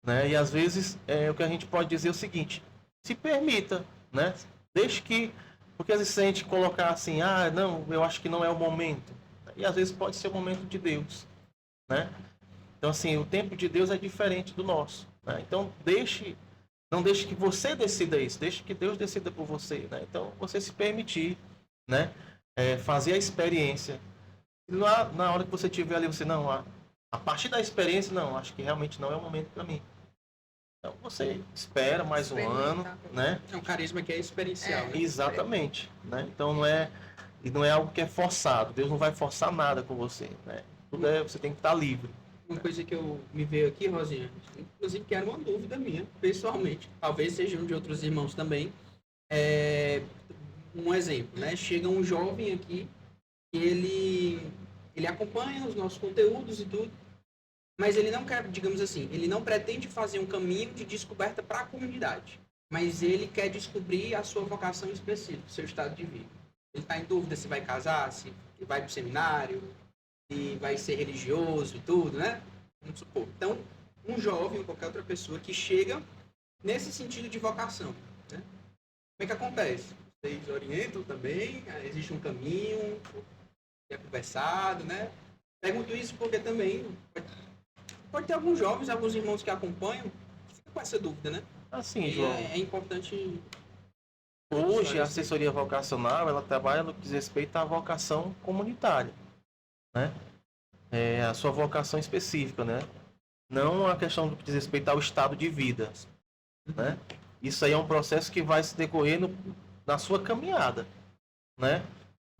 né? E às vezes o que a gente pode dizer é o seguinte: se permita, né? Deixe que, porque às vezes se a gente colocar assim, não, eu acho que não é o momento, e às vezes pode ser o momento de Deus, né? Então, assim, o tempo de Deus é diferente do nosso, né? Então, não deixe que você decida isso, deixe que Deus decida por você, né? Então, você se permitir, né? Fazer a experiência. E na hora que você estiver ali, você, não, a partir da experiência, não, acho que realmente não é o momento para mim. Então, você espera mais um ano, né? É um carisma que é experiencial, né? Exatamente, né? Então, não é algo que é forçado. Deus não vai forçar nada com você, né? Tudo você tem que estar livre. Uma coisa que me veio aqui, Rosinha, inclusive que era uma dúvida minha, pessoalmente, talvez seja um de outros irmãos também, um exemplo, né? Chega um jovem aqui, ele acompanha os nossos conteúdos e tudo, mas ele não quer, digamos assim, ele não pretende fazer um caminho de descoberta para a comunidade, mas ele quer descobrir a sua vocação específica, o seu estado de vida. Ele está em dúvida se vai casar, se vai para o seminário, e vai ser religioso e tudo, né? Vamos supor. Então, um jovem ou qualquer outra pessoa que chega nesse sentido de vocação, né? Como é que acontece? Vocês orientam também? Existe um caminho? É conversado, né? Pergunto isso porque também pode ter alguns jovens, alguns irmãos que acompanham, que ficam com essa dúvida, né? Assim, E João, é importante... hoje a assessoria vocacional, ela trabalha no que diz respeito à vocação comunitária, né? A sua vocação específica, né? Não a questão do que diz respeito ao estado de vida, né? Isso aí é um processo que vai se decorrer na sua caminhada, né?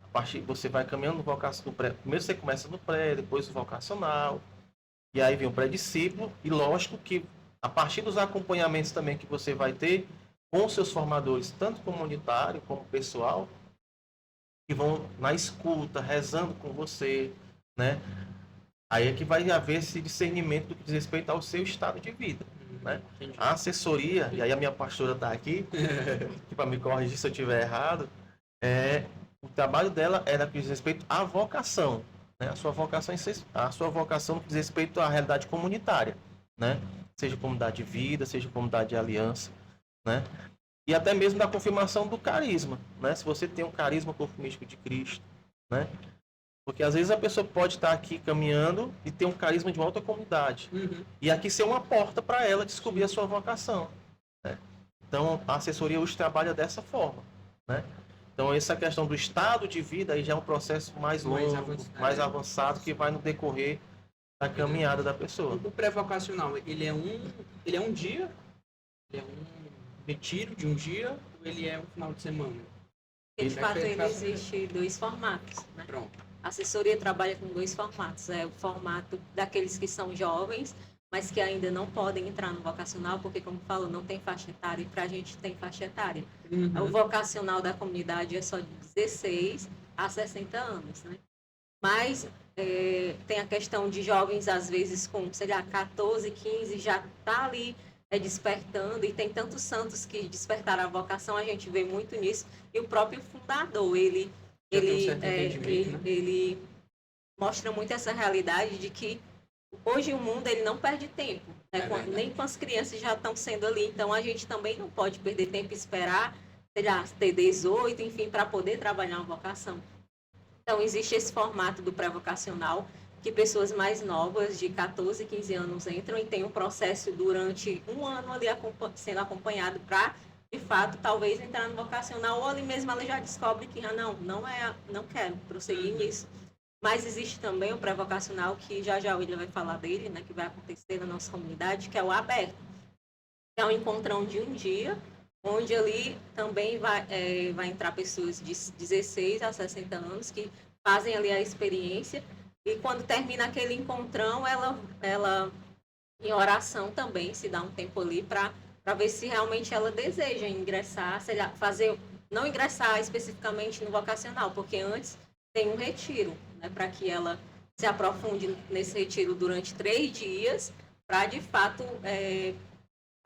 A partir você vai caminhando no vocação, primeiro você começa no pré, depois o vocacional, e aí vem o pré-discípulo, e lógico que a partir dos acompanhamentos também que você vai ter com os seus formadores, tanto comunitário como pessoal, que vão na escuta, rezando com você, né? Aí é que vai haver esse discernimento do que diz respeito ao seu estado de vida, né? A assessoria, e aí a minha pastora está aqui, para me corrigir se eu estiver errado, o trabalho dela é no que diz respeito à vocação, né? A sua vocação no que diz respeito à realidade comunitária, né? Seja comunidade de vida, seja comunidade de aliança, né? E até mesmo da confirmação do carisma, né? Se você tem um carisma corpo místico de Cristo, né? Porque às vezes a pessoa pode estar aqui caminhando e ter um carisma de uma outra comunidade. Uhum. E aqui ser uma porta para ela descobrir a sua vocação, né? Então, a assessoria hoje trabalha dessa forma, né? Então, essa questão do estado de vida aí já é um processo mais longo, mais avançado, que vai no decorrer da caminhada da pessoa. O pré-vocacional, ele é um dia? Ele é um retiro de um dia? ele é um final de semana? Porque, de Ele é fato, feito ele pra- existe dois formatos, né? Pronto. A assessoria trabalha com dois formatos. É o formato daqueles que são jovens, mas que ainda não podem entrar no vocacional, porque, como falou, não tem faixa etária, e para a gente tem faixa etária. O vocacional da comunidade é só de 16 a 60 anos, né? Mas tem a questão de jovens, às vezes, com, sei lá, 14, 15, já está ali despertando, e tem tantos santos que despertaram a vocação, a gente vê muito nisso, e o próprio fundador, ele Já tem um certo entendimento, né? ele mostra muito essa realidade de que hoje o mundo ele não perde tempo, né? Verdade. Nem com as crianças já estão sendo ali, então a gente também não pode perder tempo e esperar, sei lá, ter 18, enfim, para poder trabalhar uma vocação. Então existe esse formato do pré-vocacional, que pessoas mais novas, de 14, 15 anos, entram e tem um processo durante um ano ali sendo acompanhado para, de fato, talvez entrar no vocacional, ou ali mesmo ela já descobre que não quero prosseguir nisso. Mas existe também o pré-vocacional, que já o William vai falar dele, né, que vai acontecer na nossa comunidade, que é o aberto. É um encontrão de um dia, onde ali também vai entrar pessoas de 16 a 60 anos que fazem ali a experiência, e quando termina aquele encontrão, ela em oração também se dá um tempo ali para ver se realmente ela deseja ingressar, sei lá, não ingressar especificamente no vocacional, porque antes tem um retiro, né, para que ela se aprofunde nesse retiro durante 3 dias, para de fato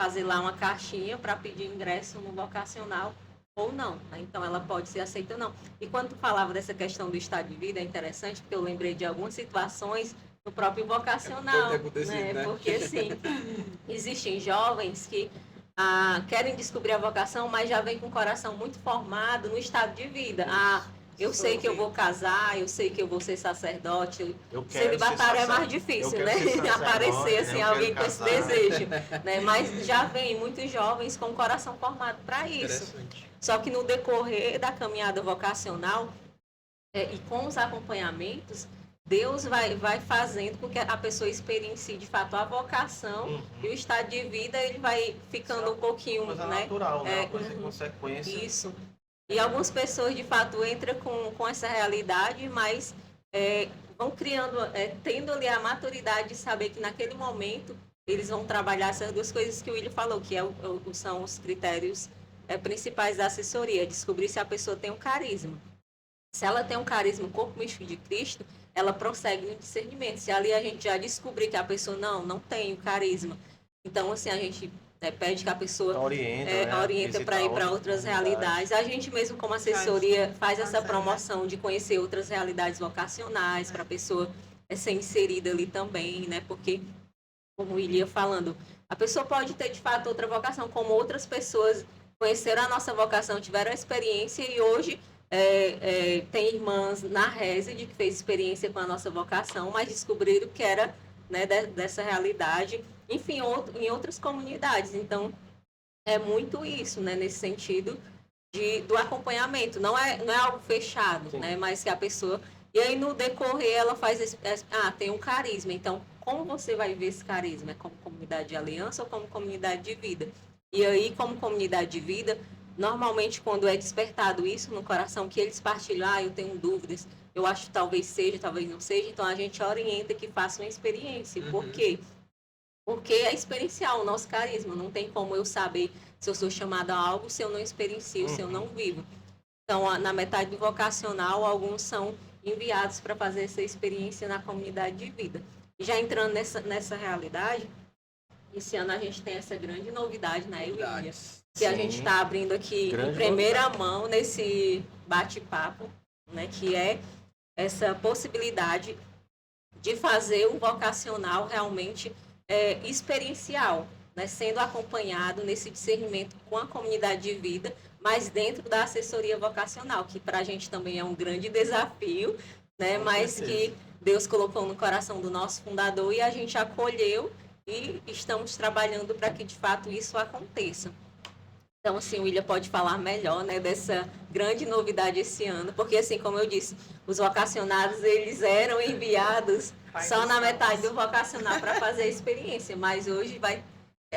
fazer lá uma caixinha para pedir ingresso no vocacional ou não, né? Então ela pode ser aceita ou não. E quando tu falava dessa questão do estado de vida, é interessante, porque eu lembrei de algumas situações no próprio vocacional, Pode ter acontecido, né? Porque assim, existem jovens que querem descobrir a vocação, mas já vem com o coração muito formado no estado de vida. Eu sei que eu vou casar, eu sei que eu vou ser sacerdote. Celibatário é mais difícil, né? Aparecer assim, alguém com esse desejo. Né? Mas já vem muitos jovens com o coração formado para isso. Só que no decorrer da caminhada vocacional e com os acompanhamentos, Deus vai fazendo com que a pessoa experiencie de fato a vocação, e o estado de vida ele vai ficando um pouquinho, coisa né? natural, né? Uma coisa de consequência. Isso. E algumas pessoas, de fato, entram com essa realidade, mas vão criando, tendo ali a maturidade de saber que naquele momento eles vão trabalhar essas duas coisas que o William falou, que são os critérios principais da assessoria, descobrir se a pessoa tem um carisma. Se ela tem um carisma, o corpo místico de Cristo, ela prossegue no discernimento. Se ali a gente já descobrir que a pessoa não tem o carisma, então assim, a gente pede que a pessoa orienta para ir para outras realidades. A gente mesmo, como assessoria, faz essa promoção de conhecer outras realidades vocacionais, para a pessoa ser inserida ali também, né? Porque, como o William falando, a pessoa pode ter, de fato, outra vocação, como outras pessoas conheceram a nossa vocação, tiveram a experiência, e hoje tem irmãs na Reside que fez experiência com a nossa vocação, mas descobriram que era, né, dessa realidade, enfim, em outras comunidades. Então, é muito isso, né, nesse sentido do acompanhamento. Não é algo fechado, né, mas que a pessoa... E aí, no decorrer, ela faz tem um carisma. Então, como você vai ver esse carisma? É como comunidade de aliança ou como comunidade de vida? E aí, como comunidade de vida, normalmente, quando é despertado isso no coração, que eles partilham, eu tenho dúvidas, eu acho que talvez seja, talvez não seja, então a gente orienta que faça uma experiência. Por quê? Porque é experiencial o nosso carisma. Não tem como eu saber se eu sou chamada a algo se eu não experiencio, se eu não vivo. Então, na metade do vocacional, alguns são enviados para fazer essa experiência na comunidade de vida. E já entrando nessa realidade, esse ano a gente tem essa grande novidade, né, William? Que a gente está abrindo aqui em primeira mão nesse bate-papo, né, que é essa possibilidade de fazer o vocacional realmente experiencial, né, sendo acompanhado nesse discernimento com a comunidade de vida, mas dentro da assessoria vocacional, que para a gente também é um grande desafio, né, mas que Deus colocou no coração do nosso fundador e a gente acolheu e estamos trabalhando para que de fato isso aconteça. Então, assim, o William pode falar melhor, né, dessa grande novidade esse ano, porque, assim, como eu disse, os vocacionados, eles eram enviados só na metade do vocacional para fazer a experiência, mas hoje vai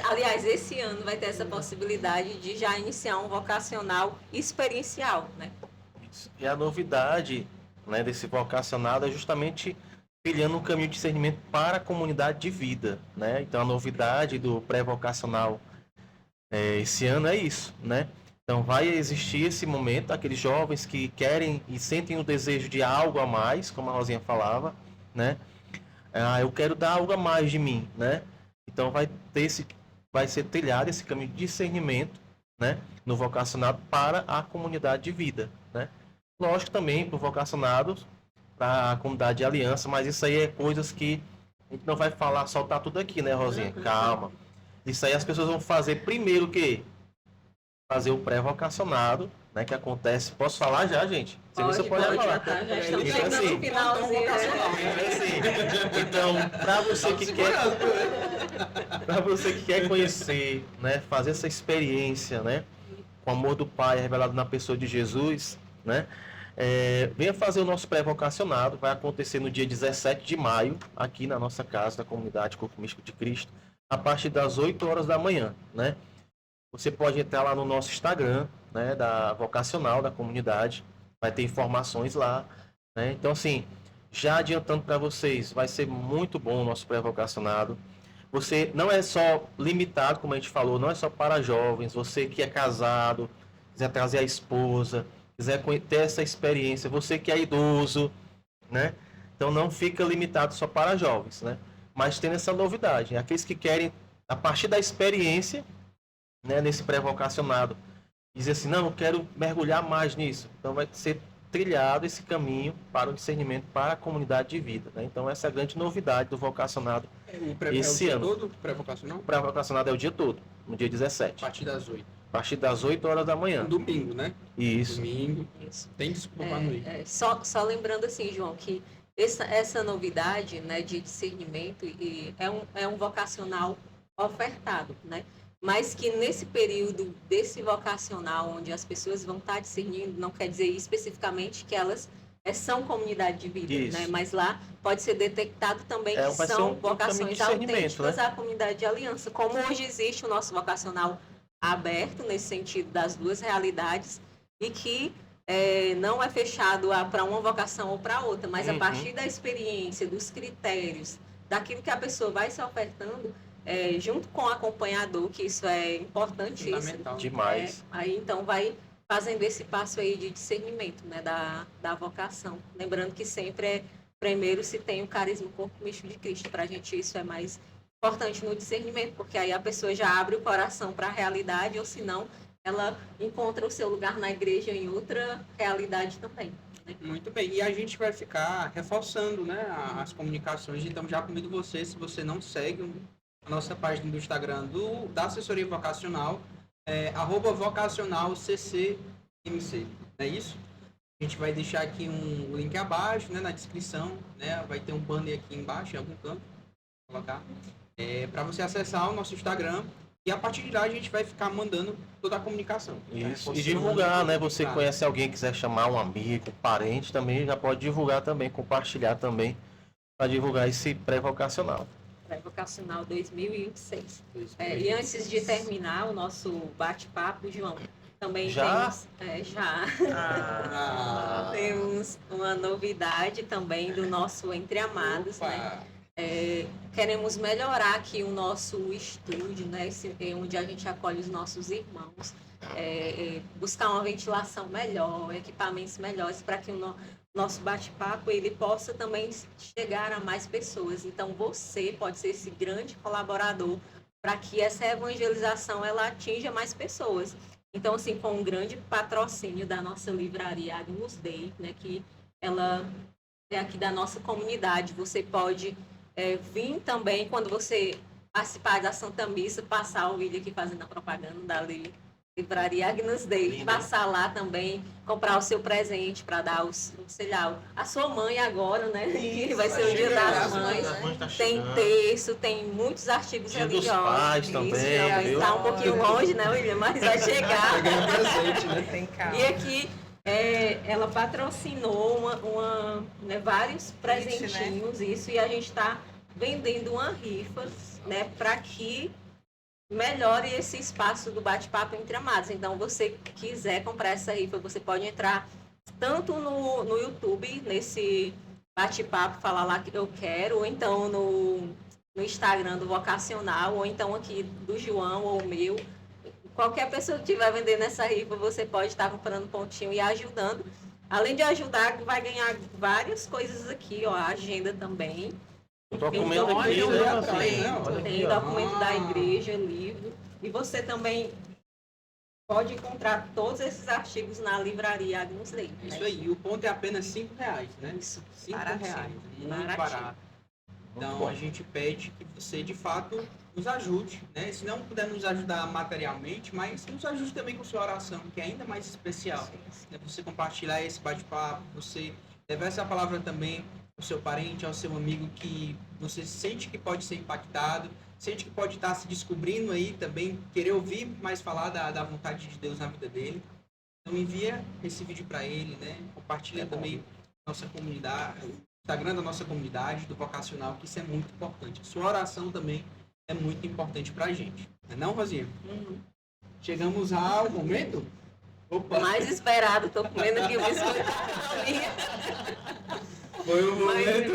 Aliás, esse ano vai ter essa possibilidade de já iniciar um vocacional experiencial, né? Isso. E a novidade, né, desse vocacionado é justamente trilhando um caminho de discernimento para a comunidade de vida, né? Então a novidade do pré-vocacional esse ano é isso, né? Então vai existir esse momento, aqueles jovens que querem e sentem o desejo de algo a mais, como a Rosinha falava, né? Eu quero dar algo a mais de mim, né? Então vai ser trilhado esse caminho de discernimento, né? No vocacionado para a comunidade de vida, né? Lógico também para o vocacionado, para a comunidade de aliança, mas isso aí é coisas que a gente não vai falar, soltar tudo aqui, né, Rosinha? Calma. Isso aí as pessoas vão fazer primeiro o quê? Fazer o pré-vocacionado, né? Que acontece. Posso falar já, gente? Você pode falar. Já estamos Então, chegando assim, no finalzinho. Então, para você que quer, para você que quer conhecer, né, fazer essa experiência, né, com o amor do Pai revelado na pessoa de Jesus, né, venha fazer o nosso pré-vocacionado. Vai acontecer no dia 17 de maio, aqui na nossa casa da comunidade Corpo Místico de Cristo, a partir das 8 horas da manhã, né? Você pode entrar lá no nosso Instagram, né, da vocacional da comunidade, vai ter informações lá, né? Então, assim, já adiantando para vocês, vai ser muito bom o nosso pré-vocacionado. Você não é só limitado, como a gente falou, não é só para jovens. Você que é casado, quiser trazer a esposa, quiser ter essa experiência, você que é idoso, né? Então não fica limitado só para jovens, né? Mas tem essa novidade, aqueles que querem, a partir da experiência, né, nesse pré-vocacionado, dizer assim, não, eu quero mergulhar mais nisso. Então vai ser trilhado esse caminho para o discernimento para a comunidade de vida, né? Então essa é a grande novidade do vocacionado esse ano. Todo pré-vocacional? O pré-vocacionado é o dia todo, no dia A 17. partir das 8. A partir das 8 horas da manhã. Um domingo, né? Isso. Domingo. Isso. Tem desculpa para não ir. Só lembrando assim, João, que essa novidade, né, de discernimento é um vocacional ofertado, né? Mas que nesse período desse vocacional, onde as pessoas vão estar discernindo, não quer dizer especificamente que elas são comunidade de vida, Isso. né? Mas lá pode ser detectado também que vai ser são um caminho de vocações discernimento, autênticas né? à comunidade de aliança. Como hoje existe o nosso vocacional aberto, nesse sentido das duas realidades, e que não é fechado para uma vocação ou para outra, mas a partir da experiência, dos critérios, daquilo que a pessoa vai se ofertando, junto com o acompanhador, que isso é importantíssimo. Fundamental. Demais. Aí então vai fazendo esse passo aí de discernimento, né, da vocação. Lembrando que sempre primeiro se tem o carisma Corpo Místico de Cristo. Para a gente isso é mais importante no discernimento, porque aí a pessoa já abre o coração para a realidade, ou senão ela encontra o seu lugar na igreja em outra realidade também. Né? Muito bem. E a gente vai ficar reforçando, né, as comunicações. Então já convido você, se você não segue a nossa página do Instagram da assessoria vocacional, @vocacionalccmc, não é isso? A gente vai deixar aqui um link abaixo, né, na descrição, né? Vai ter um banner aqui embaixo, em algum canto, vou colocar, para você acessar o nosso Instagram. E a partir de lá a gente vai ficar mandando toda a comunicação. Isso. E divulgar, né? Você divulgar. conhece alguém, quiser chamar um amigo, um parente também, já pode divulgar também, compartilhar também, para divulgar esse pré-vocacional. Pré-vocacional 2026. E antes de terminar o nosso bate-papo, João, também Já? temos... já. Ah. Temos uma novidade também do nosso Entre Amados, Opa. né? Queremos melhorar aqui o nosso estúdio, né? Onde a gente acolhe os nossos irmãos, buscar uma ventilação melhor, equipamentos melhores para que o nosso bate-papo ele possa também chegar a mais pessoas. Então você pode ser esse grande colaborador para que essa evangelização ela atinja mais pessoas. Então assim, com um grande patrocínio da nossa livraria Agnus Dei, né? Que ela é aqui da nossa comunidade, você pode vir também, quando você participar da Santa Missa, passar o vídeo aqui fazendo a propaganda da livraria Agnus Dei, Lindo. passar lá também, comprar o seu presente para dar, sei lá, a sua mãe agora, né? Que vai ser o Dia das Mães. Tá Tem chegando. texto, tem muitos artigos Dia dos religiosos. Pais Isso, também, já viu? está um pouquinho longe, né, William? Mas vai chegar. Ganhar presente, né? Tem calma. E aqui ela patrocinou vários presentinhos, isso, e a gente está vendendo uma rifa, né, para que melhore esse espaço do bate-papo entre amados. Então, você quiser comprar essa rifa, você pode entrar tanto no YouTube, nesse bate-papo, falar lá que eu quero, ou então no Instagram do Vocacional, ou então aqui do João ou o meu. Qualquer pessoa que estiver vendendo essa rifa, você pode estar comprando pontinho e ajudando. Além de ajudar, vai ganhar várias coisas aqui, ó, a agenda também. O documento Então, aqui, olha, né? olha, Assim, olha, olha Tem aqui, ó. documento da igreja, livro. E você também pode encontrar todos esses artigos na livraria Agnus Dei. Né? Isso aí, o ponto é apenas R$ 5, né? Isso. R$ 5, Baratinho. muito Baratinho. barato. Muito Então bom. a gente pede que você de fato nos ajude, né? Se não puder nos ajudar materialmente, mas nos ajude também com sua oração, que é ainda mais especial. Né? Você compartilhar esse bate-papo, você levar essa palavra também ao seu parente, ao seu amigo que você sente que pode ser impactado, sente que pode estar se descobrindo aí também, querer ouvir mais falar da vontade de Deus na vida dele. Então envia esse vídeo para ele, né? Compartilha também nossa comunidade, o Instagram da nossa comunidade, do Vocacional, que isso é muito importante. A sua oração também é muito importante pra gente. Não é não, Rosinha? Uhum. Chegamos ao momento? Opa! Mais esperado, tô comendo aqui o biscoito da minha. Foi o momento!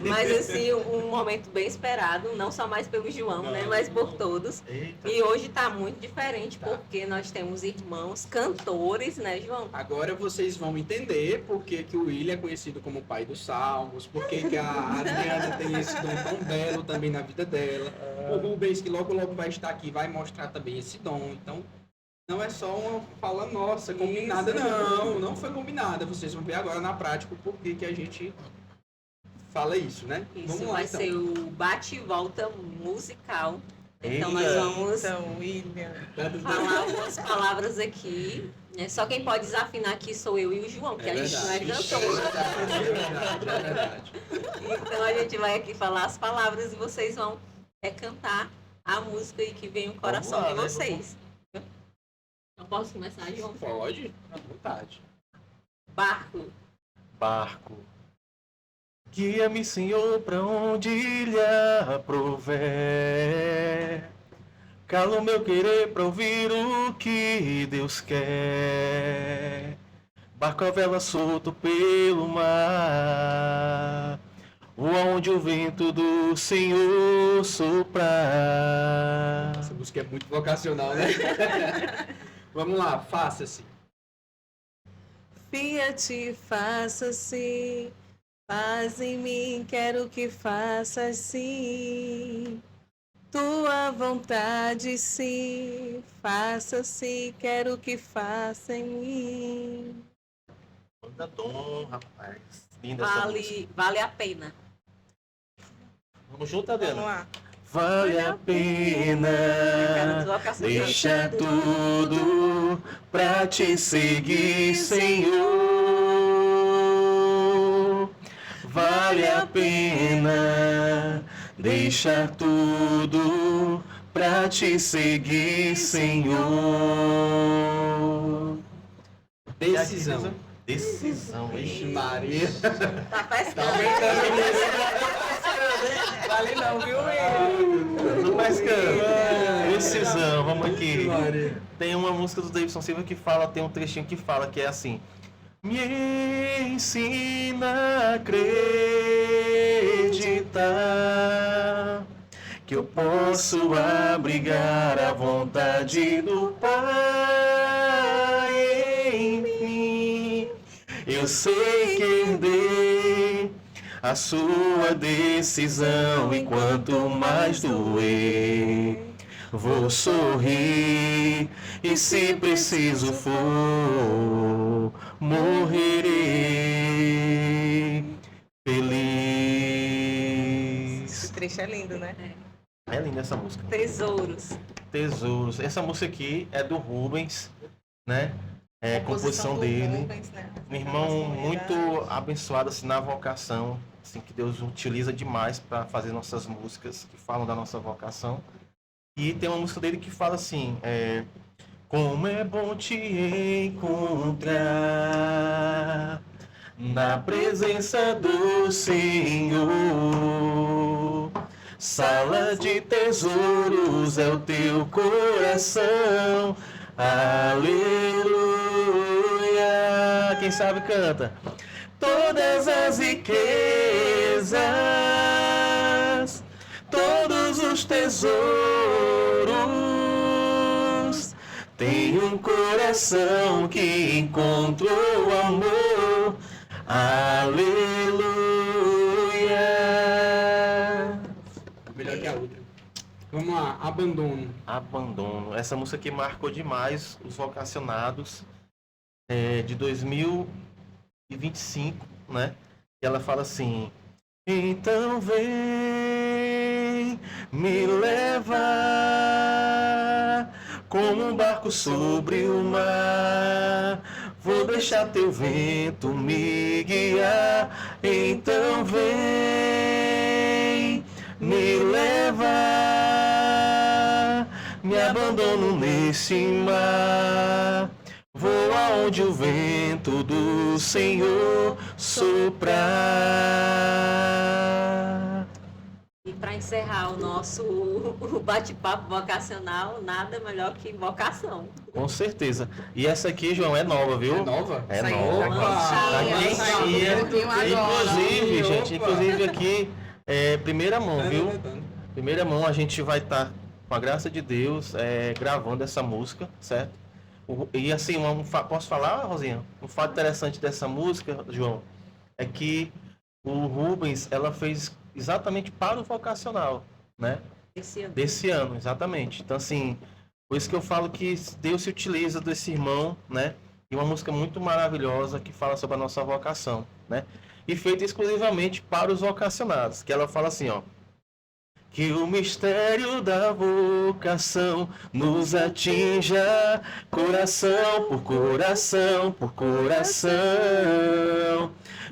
Mas assim, um momento bem esperado, não só mais pelo João, né, mas por todos. Eita. E hoje tá muito diferente, Tá. porque nós temos irmãos cantores, né, João? Agora vocês vão entender por que, que o William é conhecido como o pai dos salmos, por que, que a Adriana tem esse dom tão belo também na vida dela. O Rubens, que logo logo vai estar aqui, vai mostrar também esse dom. Então, não é só uma fala nossa, combinada, Isso. não foi combinada. Vocês vão ver agora na prática o porquê que a gente fala isso, né? Isso Vamos lá, vai então. ser o bate e volta musical. Então nós Eita. vamos Então, William. falar algumas palavras aqui. Né? Só quem pode desafinar aqui sou eu e o João, porque a gente não é cantor. É verdade. Então a gente vai aqui falar as palavras e vocês vão cantar a música e que vem no coração lá, de né? vocês. Eu posso começar, João? Pode, à vontade. Barco. Barco. Guia-me, Senhor, pra onde lhe aprouver. Cala o meu querer pra ouvir o que Deus quer. Barco a vela solto pelo mar, onde o vento do Senhor soprar. Essa música é muito vocacional, né? Vamos lá, faça-se. Fia-te, faça-se, faz em mim, quero que faça assim. Tua vontade, sim, faça-se, quero que faça em mim. Manda tom, rapaz. Linda essa música. Vale a pena. Vamos junto, Vamos Adriana? lá. Vale a pena. Deixa tudo pra te seguir, Senhor. Vale a pena. Deixa tudo pra te seguir, Senhor. Decisão. Decisão, Vixe, hein? Maria. Tá Tá pescando. aumentando isso. Vale não, viu, William? Não mais decisão, vamos aqui. Vixe, Maria. Tem uma música do Davidson Silva que fala, tem um trechinho que fala, que é assim: me ensina a acreditar que eu posso abrigar a vontade do Pai em mim. Eu sei que herdei a sua decisão, e quanto mais doer, vou sorrir, e se preciso for, morrerei feliz. Esse trecho é lindo, né? É linda essa música. Tesouros. Tesouros. Essa música aqui é do Rubens, né? É composição do dele. Rubens, né? Um irmão muito abençoado assim, na vocação, assim, que Deus utiliza demais para fazer nossas músicas que falam da nossa vocação. E tem uma música dele que fala assim: como é bom te encontrar na presença do Senhor. Sala de tesouros é o teu coração. Aleluia. Quem sabe canta. Todas as riquezas, todos os tesouros, tem um coração que encontrou amor. Aleluia. Melhor que a outra. Vamos lá, Abandono. Abandono. Essa música que marcou demais os vocacionados de 2025, né? E ela fala assim: então vem me levar como um barco sobre o mar. Vou deixar teu vento me guiar. Então vem me levar. Me abandono nesse mar. Vou aonde o vento do Senhor soprar. E para encerrar o nosso bate-papo vocacional, nada melhor que vocação. Com certeza. E essa aqui, João, é nova, viu? É nova? É Saiu nova. da Quentinha. Inclusive, agora. gente, aqui, primeira mão, viu? Primeira mão, a gente vai estar, com a graça de Deus, gravando essa música, certo? E assim, posso falar, Rosinha? Um fato interessante dessa música, João, é que o Rubens, ela fez exatamente para o vocacional, né? Desse ano, exatamente. Então, assim, por isso que eu falo que Deus se utiliza desse irmão, né? E uma música muito maravilhosa que fala sobre a nossa vocação, né? E feita exclusivamente para os vocacionados, que ela fala assim, ó. Que o mistério da vocação nos atinja coração por coração por coração,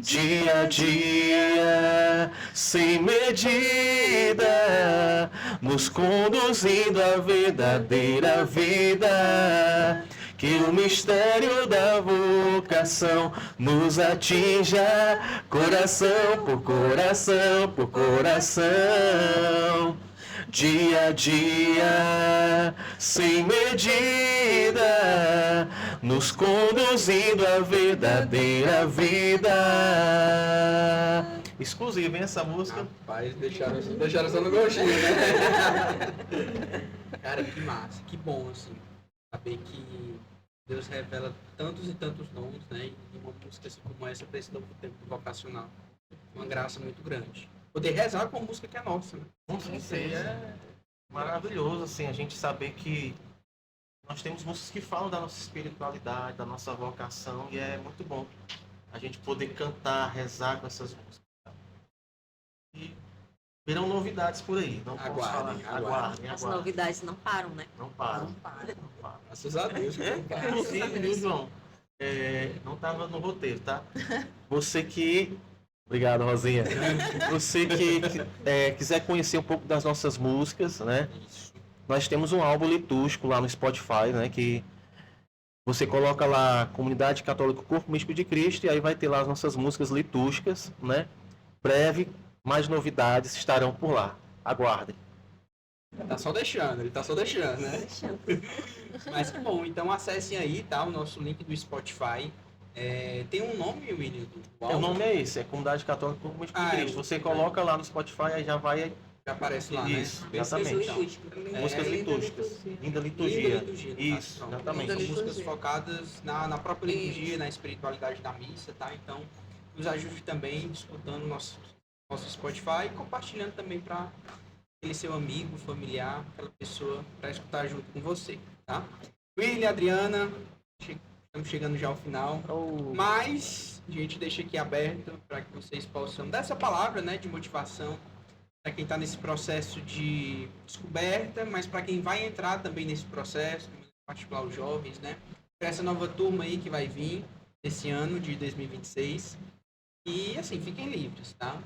dia a dia, sem medida, nos conduzindo à verdadeira vida. Que o mistério da vocação nos atinja coração por coração por coração, dia a dia, sem medida, nos conduzindo à verdadeira vida. Exclusivo, hein, essa música? Rapaz, deixaram só no gostinho, né? Cara, que massa, que bom, assim. Saber que Deus revela tantos e tantos dons, né? E uma música assim como essa para esse novo tempo vocacional. Uma graça muito grande. Poder rezar com a música que é nossa, né? Com certeza. É maravilhoso, assim, a gente saber que nós temos músicas que falam da nossa espiritualidade, da nossa vocação, e é muito bom a gente poder cantar, rezar com essas músicas. E virão novidades por aí, não posso Aguardem, falar. aguardem. As novidades não param, né? Não param. Graças a Deus. Inclusive, viu, João? Não estava no roteiro, tá? Você que... Obrigado, Rosinha. Você que quiser conhecer um pouco das nossas músicas, né? Isso. Nós temos um álbum litúrgico lá no Spotify, né? Que você coloca lá Comunidade Católica Corpo Místico de Cristo e aí vai ter lá as nossas músicas litúrgicas, né? Breve, mais novidades estarão por lá. Aguardem. Ele tá só deixando, né? Mas que bom, então acessem aí, tá? O nosso link do Spotify. Tem um nome, William? O nome é esse, é Comunidade Católica Corpo Místico de Cristo. Você coloca lá no Spotify e já vai... Já aparece lá, Isso, né? exatamente. Músicas litúrgicas. Linda liturgia. Isso, Pronto. exatamente. São Linda músicas liturgia. focadas na própria liturgia, na espiritualidade da missa, tá? Então, nos ajude também escutando nosso Spotify e compartilhando também para aquele seu amigo, familiar, aquela pessoa para escutar junto com você, tá? William, Adriana, estamos chegando já ao final, mas a gente deixa aqui aberto para que vocês possam dar essa palavra, né, de motivação para quem está nesse processo de descoberta, mas para quem vai entrar também nesse processo, em particular os jovens, né? Para essa nova turma aí que vai vir esse ano de 2026. E assim, fiquem livres, tá?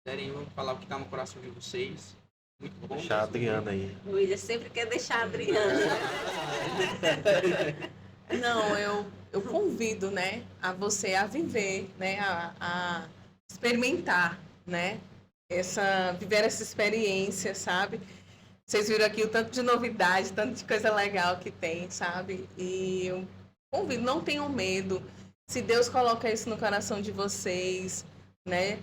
Quiserem falar o que está no coração de vocês. Muito bom. Deixar a Adriana aí. O William sempre quer deixar a Adriana. Não, eu convido, né, a você a viver, né, a experimentar, né, viver essa experiência, sabe? Vocês viram aqui o tanto de novidade, tanto de coisa legal que tem, sabe? E eu convido, não tenham medo. Se Deus coloca isso no coração de vocês, né?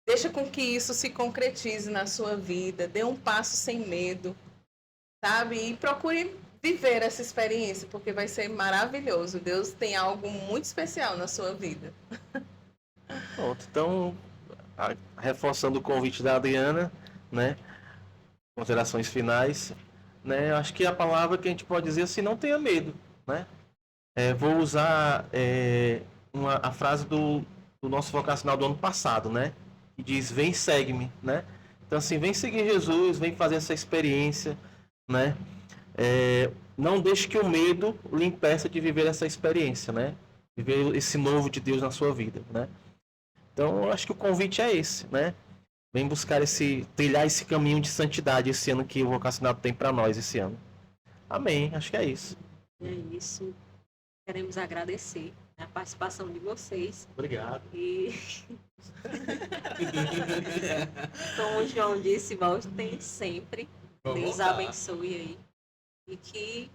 Deixa com que isso se concretize na sua vida. Dê um passo sem medo, sabe? E procure viver essa experiência, porque vai ser maravilhoso. Deus tem algo muito especial na sua vida. Pronto, então, reforçando o convite da Adriana, né? Considerações finais, né? Acho que a palavra que a gente pode dizer assim, não tenha medo, né? Vou usar a frase do nosso vocacional do ano passado, né? Que diz, vem, segue-me, né? Então, assim, vem seguir Jesus, vem fazer essa experiência, né? Não deixe que o medo lhe impeça de viver essa experiência, né? Viver esse novo de Deus na sua vida, né? Então, eu acho que o convite é esse, né? Vem buscar trilhar esse caminho de santidade esse ano que o vocacionado tem para nós esse ano. Amém, acho que é isso. É isso. Queremos agradecer a participação de vocês. Obrigado. E como o João disse, voltem sempre. Vamos Deus voltar. abençoe aí. E que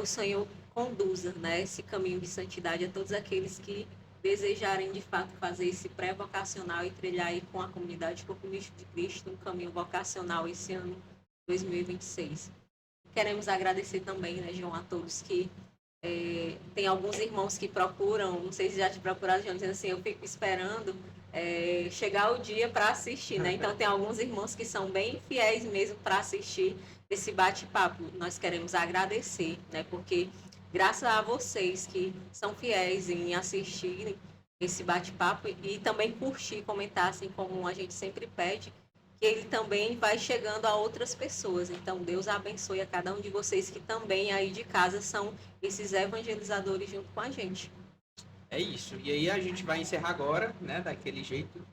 o Senhor conduza, né, esse caminho de santidade a todos aqueles que desejarem de fato fazer esse pré-vocacional e trilhar aí com a comunidade Corpo Místico de Cristo um caminho vocacional esse ano 2026. Queremos agradecer também, né, João, a todos que tem alguns irmãos que procuram, não sei se já te procuraram, João, dizendo assim, eu fico esperando chegar o dia para assistir, né? Então tem alguns irmãos que são bem fiéis mesmo para assistir esse bate-papo. Nós queremos agradecer, né? Porque graças a vocês que são fiéis em assistirem esse bate-papo e também curtir, comentar, assim como a gente sempre pede, que ele também vai chegando a outras pessoas. Então, Deus abençoe a cada um de vocês que também aí de casa são esses evangelizadores junto com a gente. É isso. E aí a gente vai encerrar agora, né? Daquele jeito que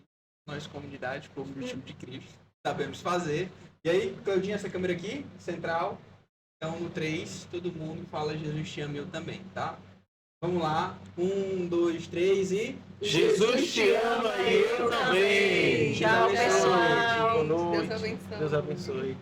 nós, comunidade, povo do time de Cristo, sabemos fazer. E aí, Claudinha, essa câmera aqui, central. Então, no 3, todo mundo fala Jesus te ama, eu também, tá? Vamos lá. 1, 2, 3 e... Jesus te ama e eu também. Tchau, pessoal. Boa noite. Deus abençoe. Deus abençoe.